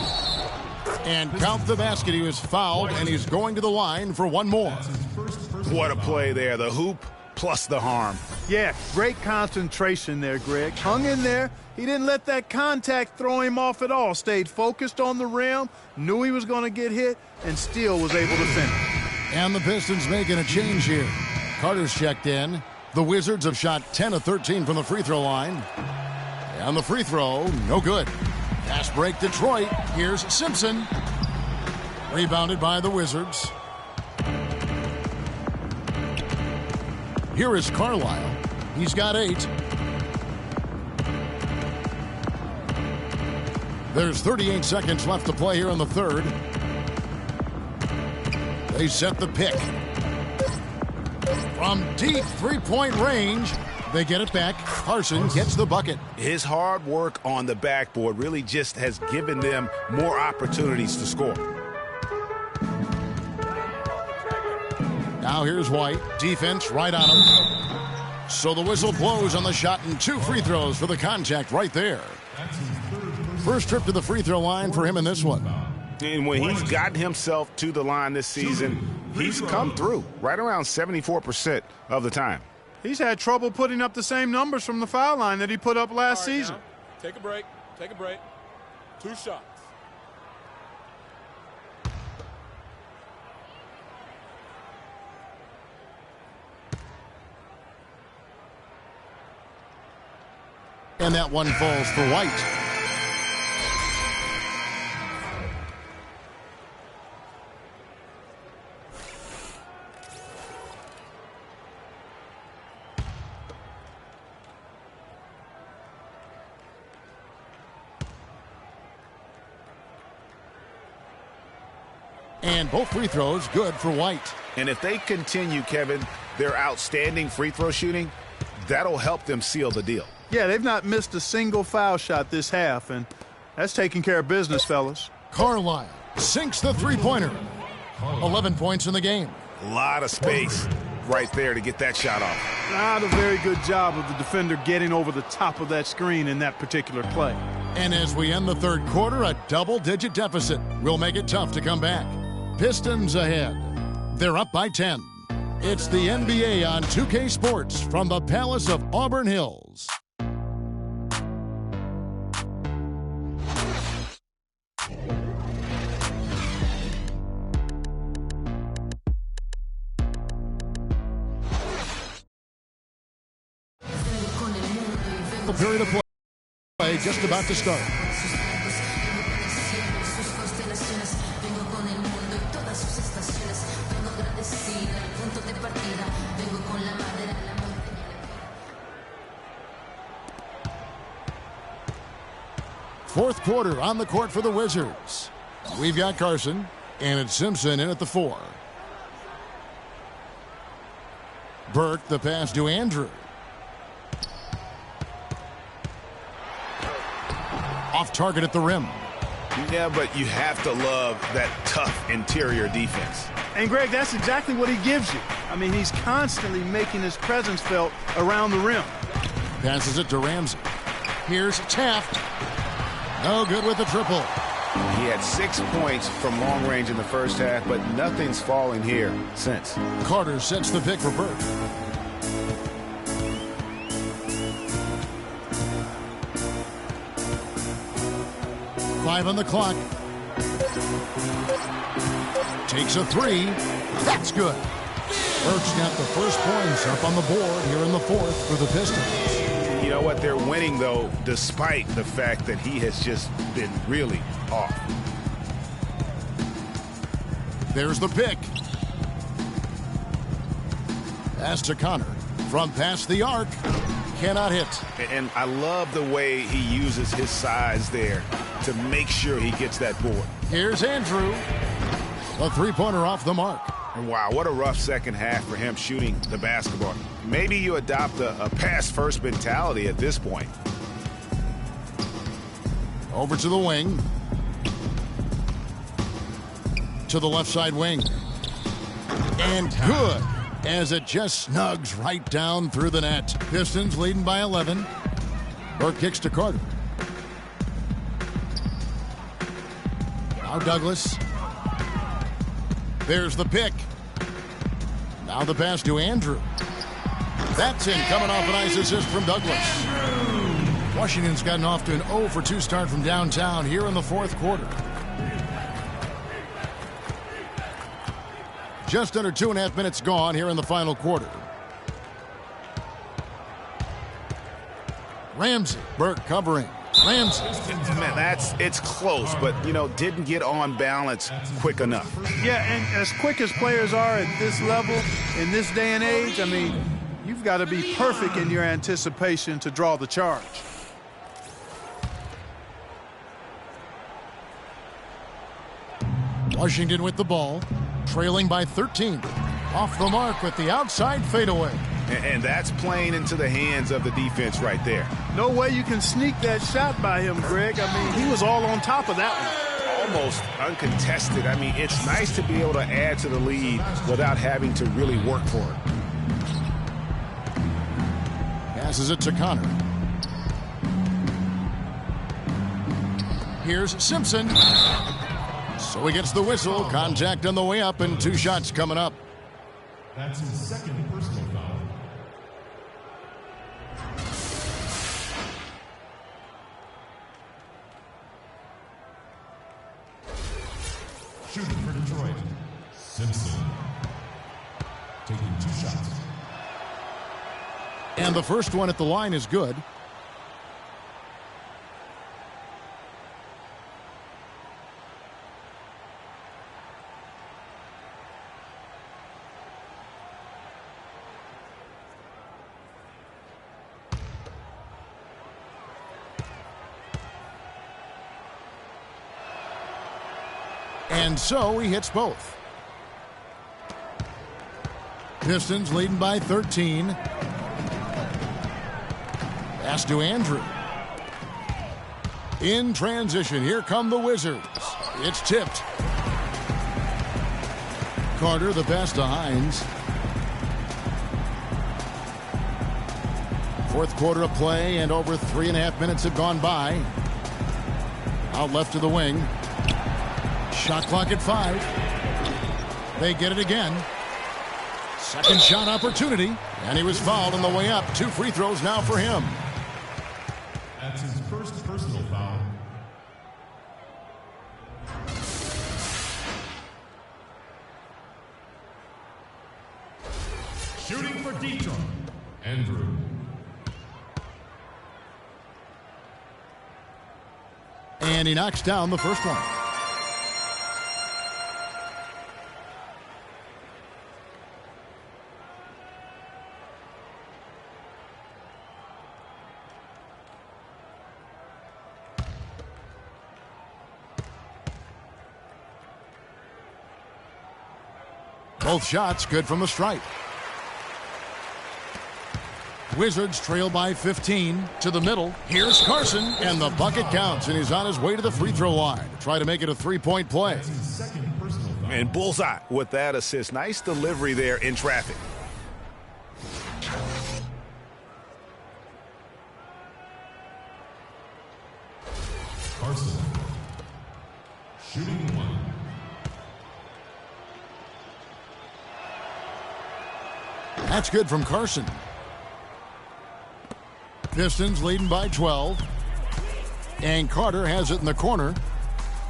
And count the basket. He was fouled, and he's going to the line for one more. What a play there. The hoop plus the harm. Yeah, great concentration there, Greg. Hung in there. He didn't let that contact throw him off at all. Stayed focused on the rim, knew he was going to get hit, and still was able to finish. And the Pistons making a change here. Carter's checked in. The Wizards have shot 10 of 13 from the free throw line. And the free throw, no good. Fast break, Detroit. Here's Simpson. Rebounded by the Wizards. Here is Carlisle. He's got 8. There's 38 seconds left to play here in the third. They set the pick. From deep three-point range, they get it back. Carson gets the bucket. His hard work on the backboard really just has given them more opportunities to score. Now here's White. Defense right on him. So the whistle blows on the shot and 2 free throws for the contact right there. First trip to the free throw line for him in this one. And when he's gotten himself to the line this season, he's come through right around 74% of the time. He's had trouble putting up the same numbers from the foul line that he put up last season. Now, take a break. Take a break. 2 shots. And that one falls for White. And both free throws good for White. And if they continue, Kevin, their outstanding free throw shooting, that'll help them seal the deal. Yeah, they've not missed a single foul shot this half, and that's taking care of business, fellas. Carlisle sinks the three-pointer. 11 points in the game. A lot of space right there to get that shot off. Not a very good job of the defender getting over the top of that screen in that particular play. And as we end the third quarter, a double-digit deficit will make it tough to come back. Pistons ahead. They're up by 10. It's the NBA on 2K Sports from the Palace of Auburn Hills. the period of play just about to start. Fourth quarter on the court for the Wizards. We've got Carson, and it's Simpson in at the 4. Burke, the pass to Andrew. Off target at the rim. Yeah, but you have to love that tough interior defense. And, Greg, that's exactly what he gives you. I mean, he's constantly making his presence felt around the rim. Passes it to Ramsey. Here's Taft. No good with the triple. He had 6 points from long range in the first half, but nothing's falling here since. Carter sets the pick for Burke. Five on the clock. Takes a 3. That's good. Burke's got the first points up on the board here in the 4th for the Pistons. You know what? They're winning, though, despite the fact that he has just been really off. There's the pick. Pass to Connor. From past the arc. Cannot hit. And I love the way he uses his size there to make sure he gets that board. Here's Andrew. A three-pointer off the mark. And wow, what a rough second half for him shooting the basketball. Maybe you adopt a pass-first mentality at this point. Over to the wing. To the left side wing. And good, as it just snugs right down through the net. Pistons leading by 11. Burke kicks to Carter. Now Douglas. There's the pick. Now the pass to Andrew. That's in, coming off a nice assist from Douglas. Washington's gotten off to an 0 for 2 start from downtown here in the 4th quarter. Just under 2.5 minutes gone here in the final quarter. Ramsey, Burke covering. Ramsey. Man, it's close, but, didn't get on balance quick enough. Yeah, and as quick as players are at this level, in this day and age, I mean, you've got to be perfect in your anticipation to draw the charge. Washington with the ball, trailing by 13. Off the mark with the outside fadeaway. And that's playing into the hands of the defense right there. No way you can sneak that shot by him, Greg. I mean, he was all on top of that one. Almost uncontested. I mean, it's nice to be able to add to the lead without having to really work for it. Passes it to Connor. Here's Simpson. So he gets the whistle. Contact on the way up and 2 shots coming up. That's his second personal foul. Shooting for Detroit, Simpson. Taking 2 shots. And the first one at the line is good. And so he hits both. Pistons leading by 13. Pass to Andrew. In transition, here come the Wizards. It's tipped. Carter, the pass to Hines. 4th quarter of play, and over 3.5 minutes have gone by. Out left to the wing. Shot clock at 5. They get it again. Second shot opportunity, and he was fouled on the way up. 2 free throws now for him. That's his first personal foul. Shooting for Detroit, Andrew. And he knocks down the first one. Both shots good from the stripe. Wizards trail by 15 to the middle. Here's Carson, and the bucket counts, and he's on his way to the free throw line to try to make it a three-point play. And bullseye with that assist. Nice delivery there in traffic. Carson. Shooting one. That's good from Carson. Pistons leading by 12. And Carter has it in the corner.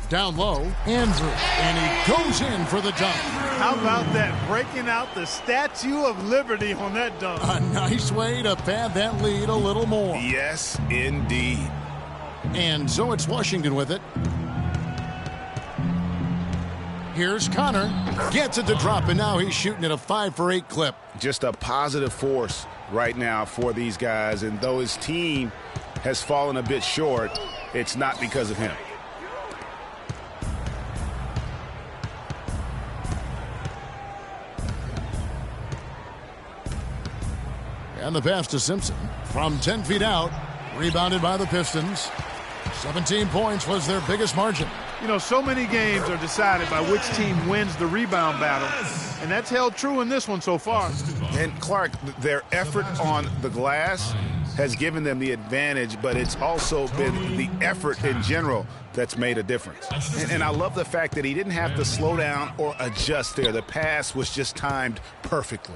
Down low, Andrew. And he goes in for the dunk. How about that? Breaking out the Statue of Liberty on that dunk. A nice way to pad that lead a little more. Yes, indeed. And so it's Washington with it. Here's Connor. Gets it to drop, and now he's shooting at a 5-for-8 clip. Just a positive force right now for these guys. And though his team has fallen a bit short, it's not because of him. And the pass to Simpson from 10 feet out. Rebounded by the Pistons. 17 points was their biggest margin. You know, so many games are decided by which team wins the rebound battle, and that's held true in this one so far. And Clark, their effort on the glass has given them the advantage, but it's also been the effort in general that's made a difference. And I love the fact that he didn't have to slow down or adjust there. The pass was just timed perfectly.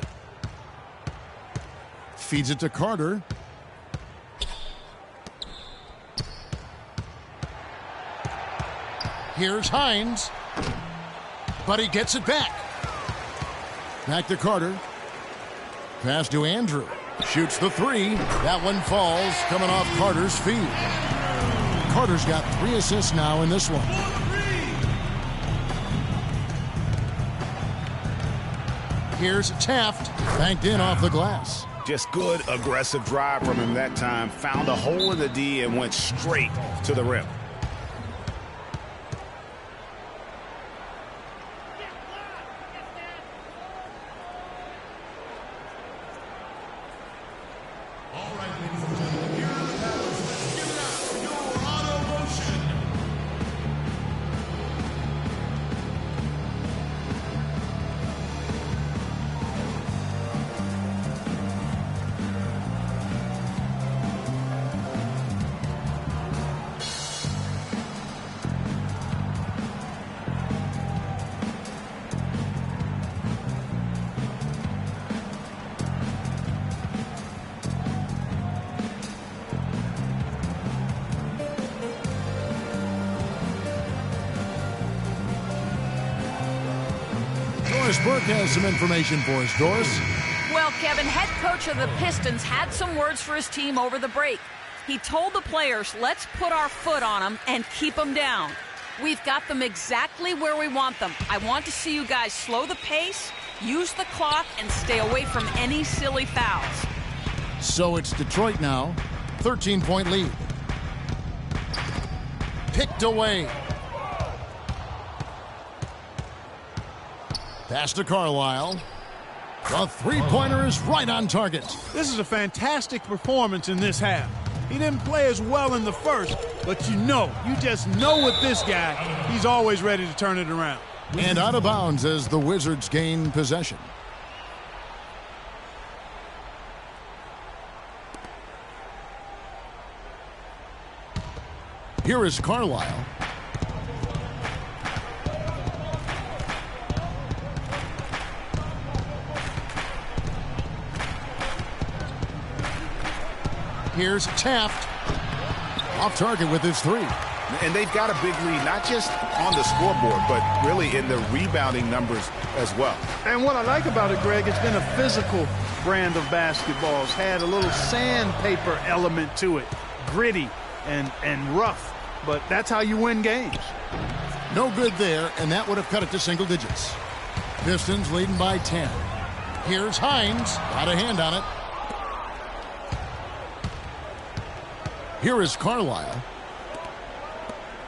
Feeds it to Carter. Here's Hines. But he gets it back. Back to Carter. Pass to Andrew. Shoots the three. That one falls, coming off Carter's feet. Carter's got 3 assists now in this one. Here's Taft. Banked in off the glass. Just good, aggressive drive from him that time. Found a hole in the D and went straight to the rim. Burke has some information for us, Doris. Well, Kevin, head coach of the Pistons had some words for his team over the break. He told the players, let's put our foot on them and keep them down. We've got them exactly where we want them. I want to see you guys slow the pace, use the clock, and stay away from any silly fouls. So it's Detroit now. 13-point lead. Picked away. Pass to Carlisle. The three-pointer is right on target. This is a fantastic performance in this half. He didn't play as well in the first, but you just know with this guy, he's always ready to turn it around. And out of bounds as the Wizards gain possession. Here is Carlisle. Here's Taft. Off target with his three. And they've got a big lead, not just on the scoreboard, but really in the rebounding numbers as well. And what I like about it, Greg, it's been a physical brand of basketball. It's had a little sandpaper element to it. Gritty and rough. but that's how you win games. No good there, and that would have cut it to single digits. Pistons leading by 10. Here's Hines. Got a hand on it. Here is Carlisle.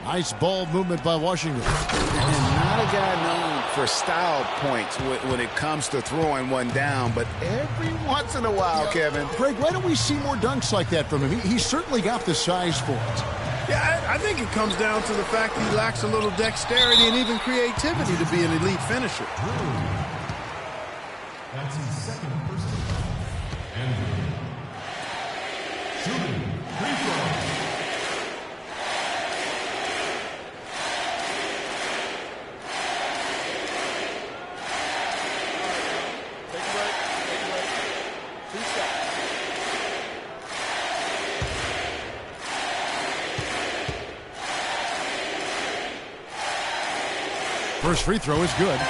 Nice ball movement by Washington. And not a guy known for style points when it comes to throwing one down, but every once in a while, Kevin. Greg, why don't we see more dunks like that from him? He's certainly got the size for it. Yeah, I think it comes down to the fact he lacks a little dexterity and even creativity to be an elite finisher. That's his second personal foul. Andrew. Shooting. Free throw. Take a break. Take a break. 2 shots. First free throw is good.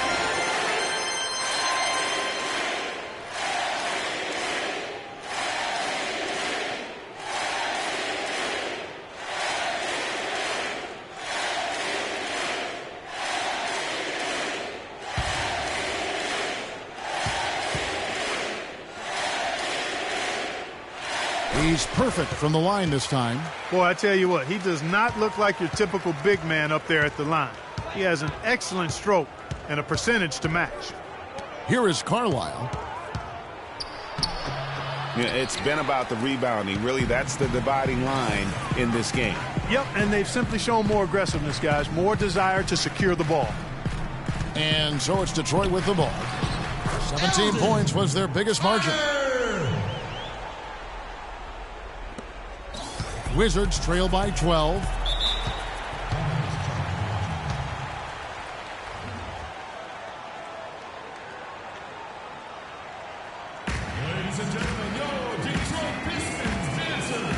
He's perfect from the line this time. Boy, I tell you what, he does not look like your typical big man up there at the line. He has an excellent stroke and a percentage to match. Here is Carlisle. Yeah, it's been about the rebounding. Really, that's the dividing line in this game. Yep, and they've simply shown more aggressiveness, guys, more desire to secure the ball. And so it's Detroit with the ball. 17 points was their biggest margin. Wizards trail by 12. Ladies and gentlemen, your Detroit Pistons dancers.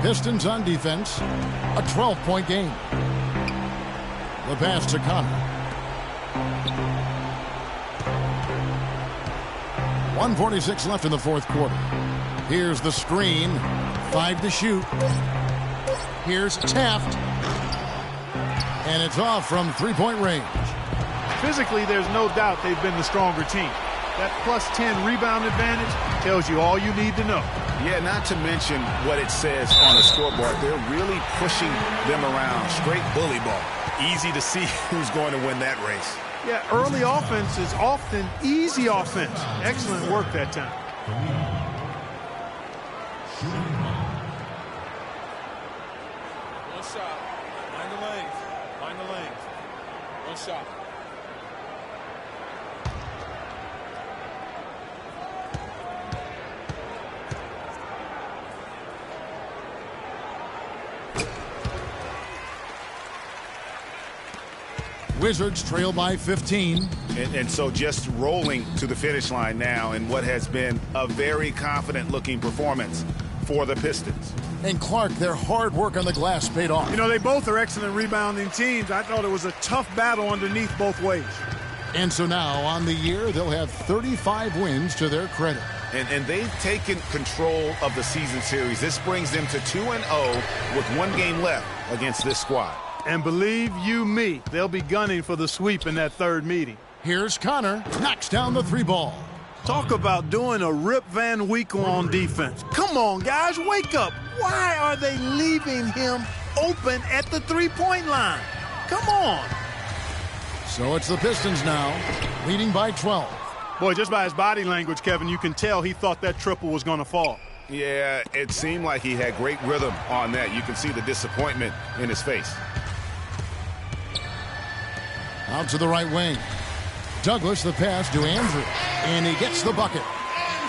Pistons on defense. A 12-point game. The pass to Connor. 1:46 left in the fourth quarter. Here's the screen. 5 to shoot. Here's Taft. And it's off from three-point range. Physically, there's no doubt they've been the stronger team. That plus 10 rebound advantage tells you all you need to know. Yeah, not to mention what it says on the scoreboard. They're really pushing them around. Straight bully ball. Easy to see who's going to win that race. Yeah, early offense is often easy offense. Excellent work that time. One shot. Find the lanes. Find the lanes. One shot. Wizards trail by 15. And so just rolling to the finish line now in what has been a very confident-looking performance for the Pistons. And Clark, their hard work on the glass paid off. You know, they both are excellent rebounding teams. I thought it was a tough battle underneath both ways. And so now, on the year, they'll have 35 wins to their credit. And they've taken control of the season series. This brings them to 2-0 with 1 game left against this squad. And believe you me, they'll be gunning for the sweep in that third meeting. Here's Connor. Knocks down the 3 ball. Talk about doing a Rip Van Winkle on defense. Come on, guys, wake up. Why are they leaving him open at the three-point line? Come on. So it's the Pistons now, leading by 12. Boy, just by his body language, Kevin, you can tell he thought that triple was going to fall. Yeah, it seemed like he had great rhythm on that. You can see the disappointment in his face. Out to the right wing. Douglas, the pass to Andrew, and he gets the bucket.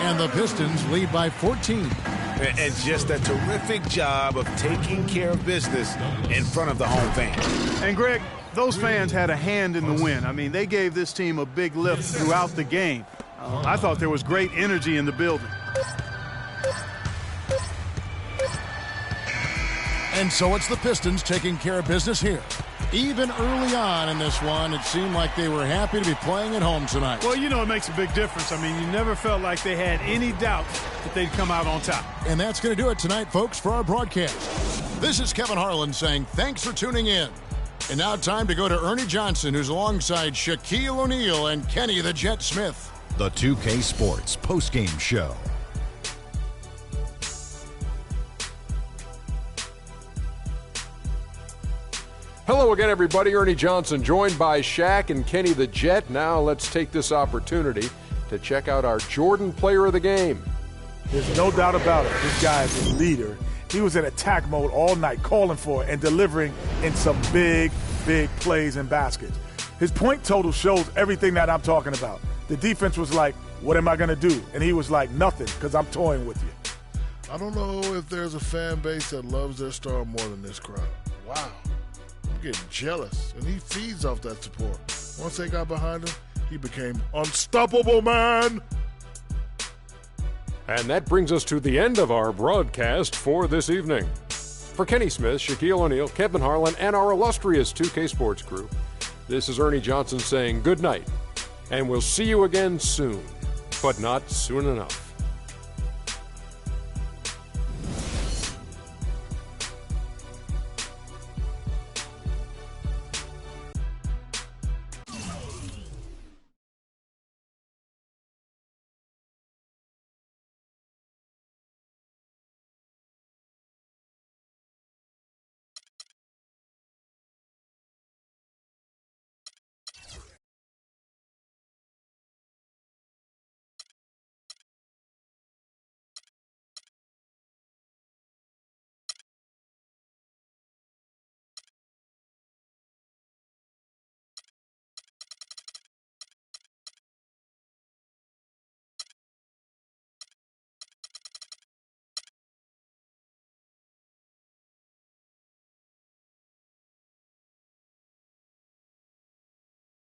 And the Pistons lead by 14. And just a terrific job of taking care of business in front of the home fans. And, Greg, those fans had a hand in the win. I mean, they gave this team a big lift throughout the game. I thought there was great energy in the building. And so it's the Pistons taking care of business here. Even early on in this one, it seemed like they were happy to be playing at home tonight. Well, you know, it makes a big difference. I mean, you never felt like they had any doubt that they'd come out on top. And that's going to do it tonight, folks, for our broadcast. This is Kevin Harlan saying thanks for tuning in. And now time to go to Ernie Johnson, who's alongside Shaquille O'Neal and Kenny the Jet Smith. The 2K Sports postgame show. Hello again, everybody. Ernie Johnson, joined by Shaq and Kenny the Jet. Now let's take this opportunity to check out our Jordan Player of the Game. There's no doubt about it. This guy is a leader. He was in attack mode all night, calling for it and delivering in some big, big plays and baskets. His point total shows everything that I'm talking about. The defense was like, what am I going to do? And he was like, nothing, because I'm toying with you. I don't know if there's a fan base that loves their star more than this crowd. Wow. I'm getting jealous, and he feeds off that support. Once they got behind him, he became unstoppable, man. And that brings us to the end of our broadcast for this evening. For Kenny Smith, Shaquille O'Neal, Kevin Harlan, and our illustrious 2K Sports crew, this is Ernie Johnson saying good night, and we'll see you again soon, but not soon enough.